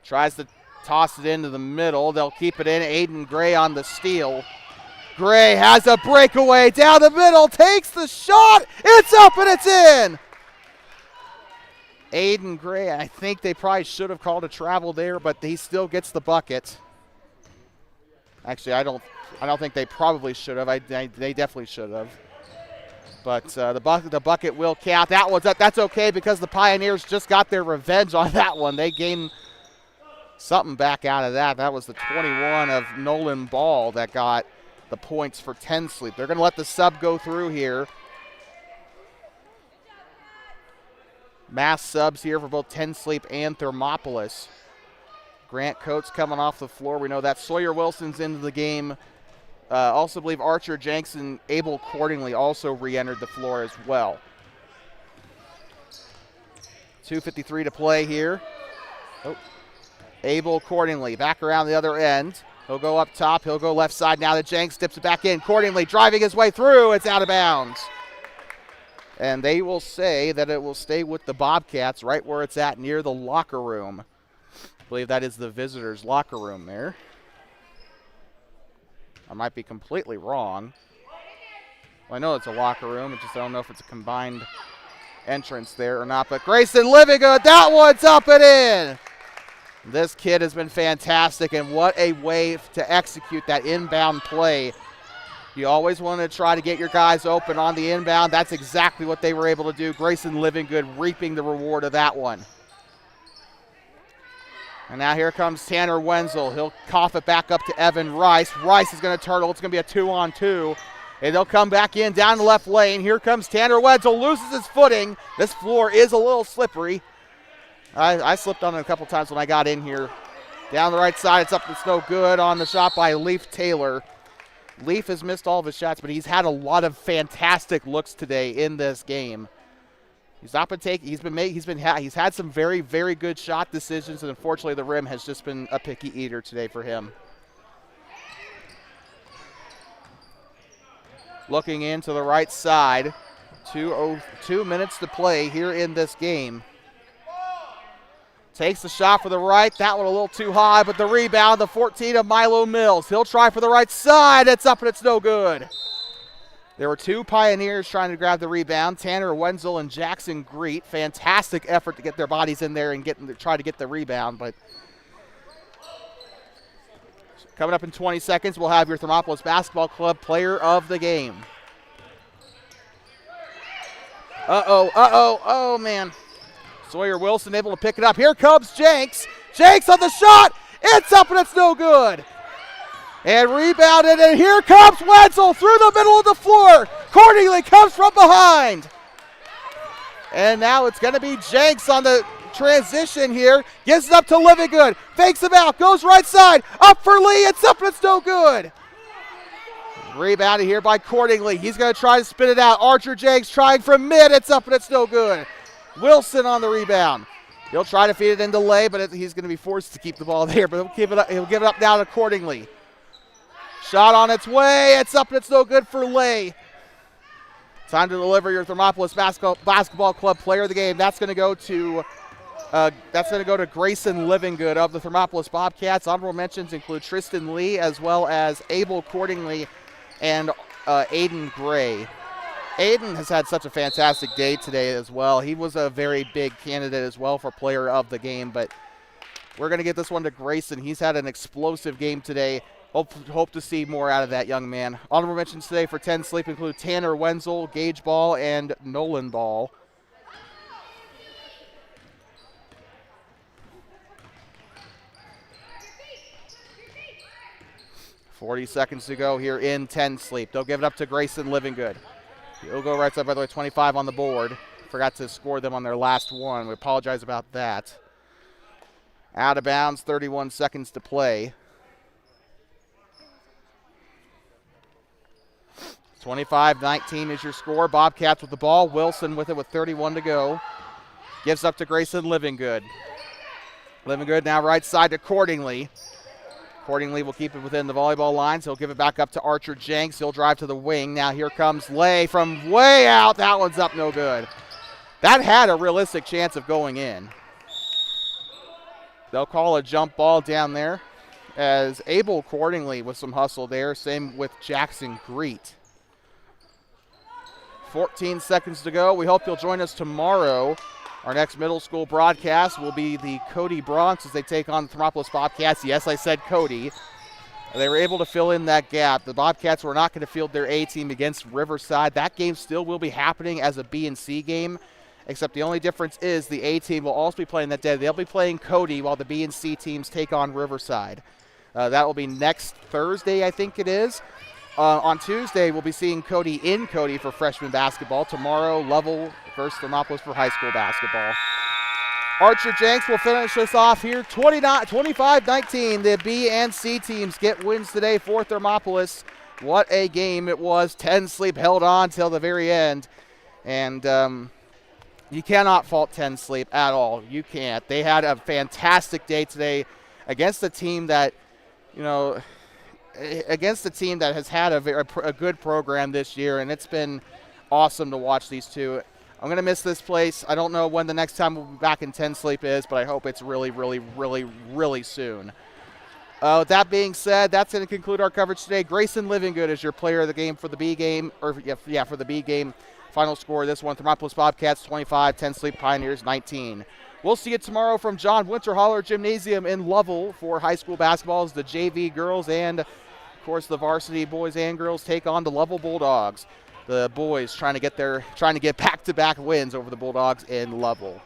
Tries to toss it into the middle. They'll keep it in. Aiden Gray on the steal. Gray has a breakaway down the middle. Takes the shot. It's up and it's in. Aiden Gray, I think they probably should have called a travel there, but he still gets the bucket. Actually, I don't think they probably should have. They definitely should have. But the bucket will count. That's okay because the Pioneers just got their revenge on that one. They gained something back out of that. That was the 21 of Nolan Ball that got the points for 10 Sleep. They're going to let the sub go through here. Mass subs here for both 10 Sleep and Thermopolis. Grant Coates coming off the floor. We know that Sawyer Wilson's into the game. Also believe Archer Jenks and Abel Cordingly also re-entered the floor as well. 2:53 to play here. Oh. Abel Cordingly back around the other end. He'll go up top. He'll go left side now to Jenks. Dips it back in. Cordingly driving his way through. It's out of bounds. And they will say that it will stay with the Bobcats right where it's at near the locker room. I believe that is the visitors' locker room there. I might be completely wrong. Well, I know it's a locker room. I don't know if it's a combined entrance there or not. But Grayson Livingood, that one's up and in. This kid has been fantastic, and what a way to execute that inbound play. You always want to try to get your guys open on the inbound. That's exactly what they were able to do. Grayson Livingood reaping the reward of that one. And now here comes Tanner Wenzel. He'll cough it back up to Evan Rice. Rice is going to turtle. It's going to be a 2-on-2. And they'll come back in down the left lane. Here comes Tanner Wenzel. Loses his footing. This floor is a little slippery. I slipped on it a couple times when I got in here. Down the right side. It's up. It's no good on the shot by Leaf Taylor. Leaf has missed all of his shots, but he's had a lot of fantastic looks today in this game. He's not been taking. He's had some very, very good shot decisions, and unfortunately, the rim has just been a picky eater today for him. Looking into the right side, 2 minutes to play here in this game. Takes the shot for the right. That one a little too high, but the rebound, the 14 of Milo Mills. He'll try for the right side. It's up and it's no good. There were two Pioneers trying to grab the rebound, Tanner Wenzel and Jackson Greet. Fantastic effort to get their bodies in there and try to get the rebound. But coming up in 20 seconds, we'll have your Thermopolis Basketball Club player of the game. Oh, man. Sawyer Wilson able to pick it up. Here comes Jenks. Jenks on the shot. It's up and it's no good. And rebounded, and here comes Wenzel through the middle of the floor. Cordingly comes from behind. And now it's going to be Jenks on the transition here. Gives it up to Livingood. Fakes him out. Goes right side. Up for Lee. It's up and it's no good. Rebounded here by Cordingly. He's going to try to spin it out. Archer Jenks trying from mid. It's up and it's no good. Wilson on the rebound. He'll try to feed it into Lay, but he's going to be forced to keep the ball there. But he'll give it up now to Cordingly. Shot on its way. It's up and it's no good for Lay. Time to deliver your Thermopolis Basketball Club player of the game. That's going to go to Grayson Livingood of the Thermopolis Bobcats. Honorable mentions include Tristan Lee as well as Abel Cordingly and Aiden Gray. Aiden has had such a fantastic day today as well. He was a very big candidate as well for player of the game, but we're going to get this one to Grayson. He's had an explosive game today. Hope to see more out of that young man. Honorable mentions today for 10 Sleep include Tanner Wenzel, Gage Ball, and Nolan Ball. .40 seconds to go here in 10 Sleep. They'll give it up to Grayson Livingood. He'll go right side, by the way, 25 on the board. Forgot to score them on their last one. We apologize about that. Out of bounds, 31 seconds to play. 25-19 is your score. Bobcats with the ball. Wilson with it with 31 to go. Gives up to Grayson Livingood. Livingood now right side to Cordingley. Cordingley will keep it within the volleyball lines. He'll give it back up to Archer Jenks. He'll drive to the wing. Now here comes Lay from way out. That one's up, no good. That had a realistic chance of going in. They'll call a jump ball down there as Abel Cordingley with some hustle there. Same with Jackson Greet. 14 seconds to go. We hope you'll join us tomorrow. Our next middle school broadcast will be the Cody Bronx as they take on the Thermopolis Bobcats. Yes, I said Cody. They were able to fill in that gap. The Bobcats were not going to field their A team against Riverside. That game still will be happening as a B and C game, except the only difference is the A team will also be playing that day. They'll be playing Cody while the B and C teams take on Riverside. That will be next Thursday, I think it is. On Tuesday, we'll be seeing Cody in Cody for freshman basketball. Tomorrow, Lovell versus Thermopolis for high school basketball. Archer Jenks will finish us off here 25-19. The B and C teams get wins today for Thermopolis. What a game it was. 10 Sleep held on till the very end. And you cannot fault 10 Sleep at all. You can't. They had a fantastic day today against a team that, has had a good program this year, and it's been awesome to watch these two. I'm going to miss this place. I don't know when the next time we'll be back in 10 Sleep is, but I hope it's really, really, really, really soon. With that being said, that's going to conclude our coverage today. Grayson Livingood is your player of the game for the B game, for the B game. Final score of this one, Thermopolis Bobcats 25, 10 Sleep Pioneers 19. We'll see you tomorrow from John Winterhaller Gymnasium in Lovell for high school basketball as the JV girls and, of course, the varsity boys and girls take on the Lovell Bulldogs. The boys trying to get back-to-back wins over the Bulldogs in Lovell.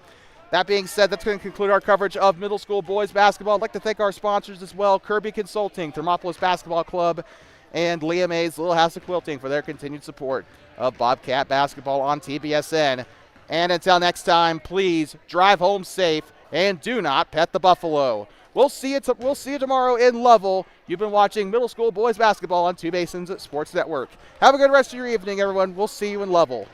That being said, that's going to conclude our coverage of middle school boys basketball. I'd like to thank our sponsors as well, Kirby Consulting, Thermopolis Basketball Club, and Leah May's Little House of Quilting for their continued support of Bobcat basketball on TBSN. And until next time, please drive home safe and do not pet the buffalo. We'll see you tomorrow in Lovell. You've been watching middle school boys basketball on Two Basins Sports Network. Have a good rest of your evening, everyone. We'll see you in Lovell.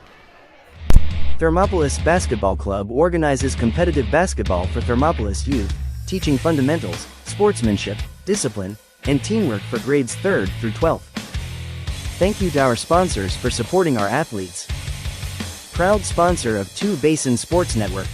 Thermopolis Basketball Club organizes competitive basketball for Thermopolis youth, teaching fundamentals, sportsmanship, discipline, and teamwork for grades 3rd through 12th. Thank you to our sponsors for supporting our athletes. Proud sponsor of Two Basin Sports Network.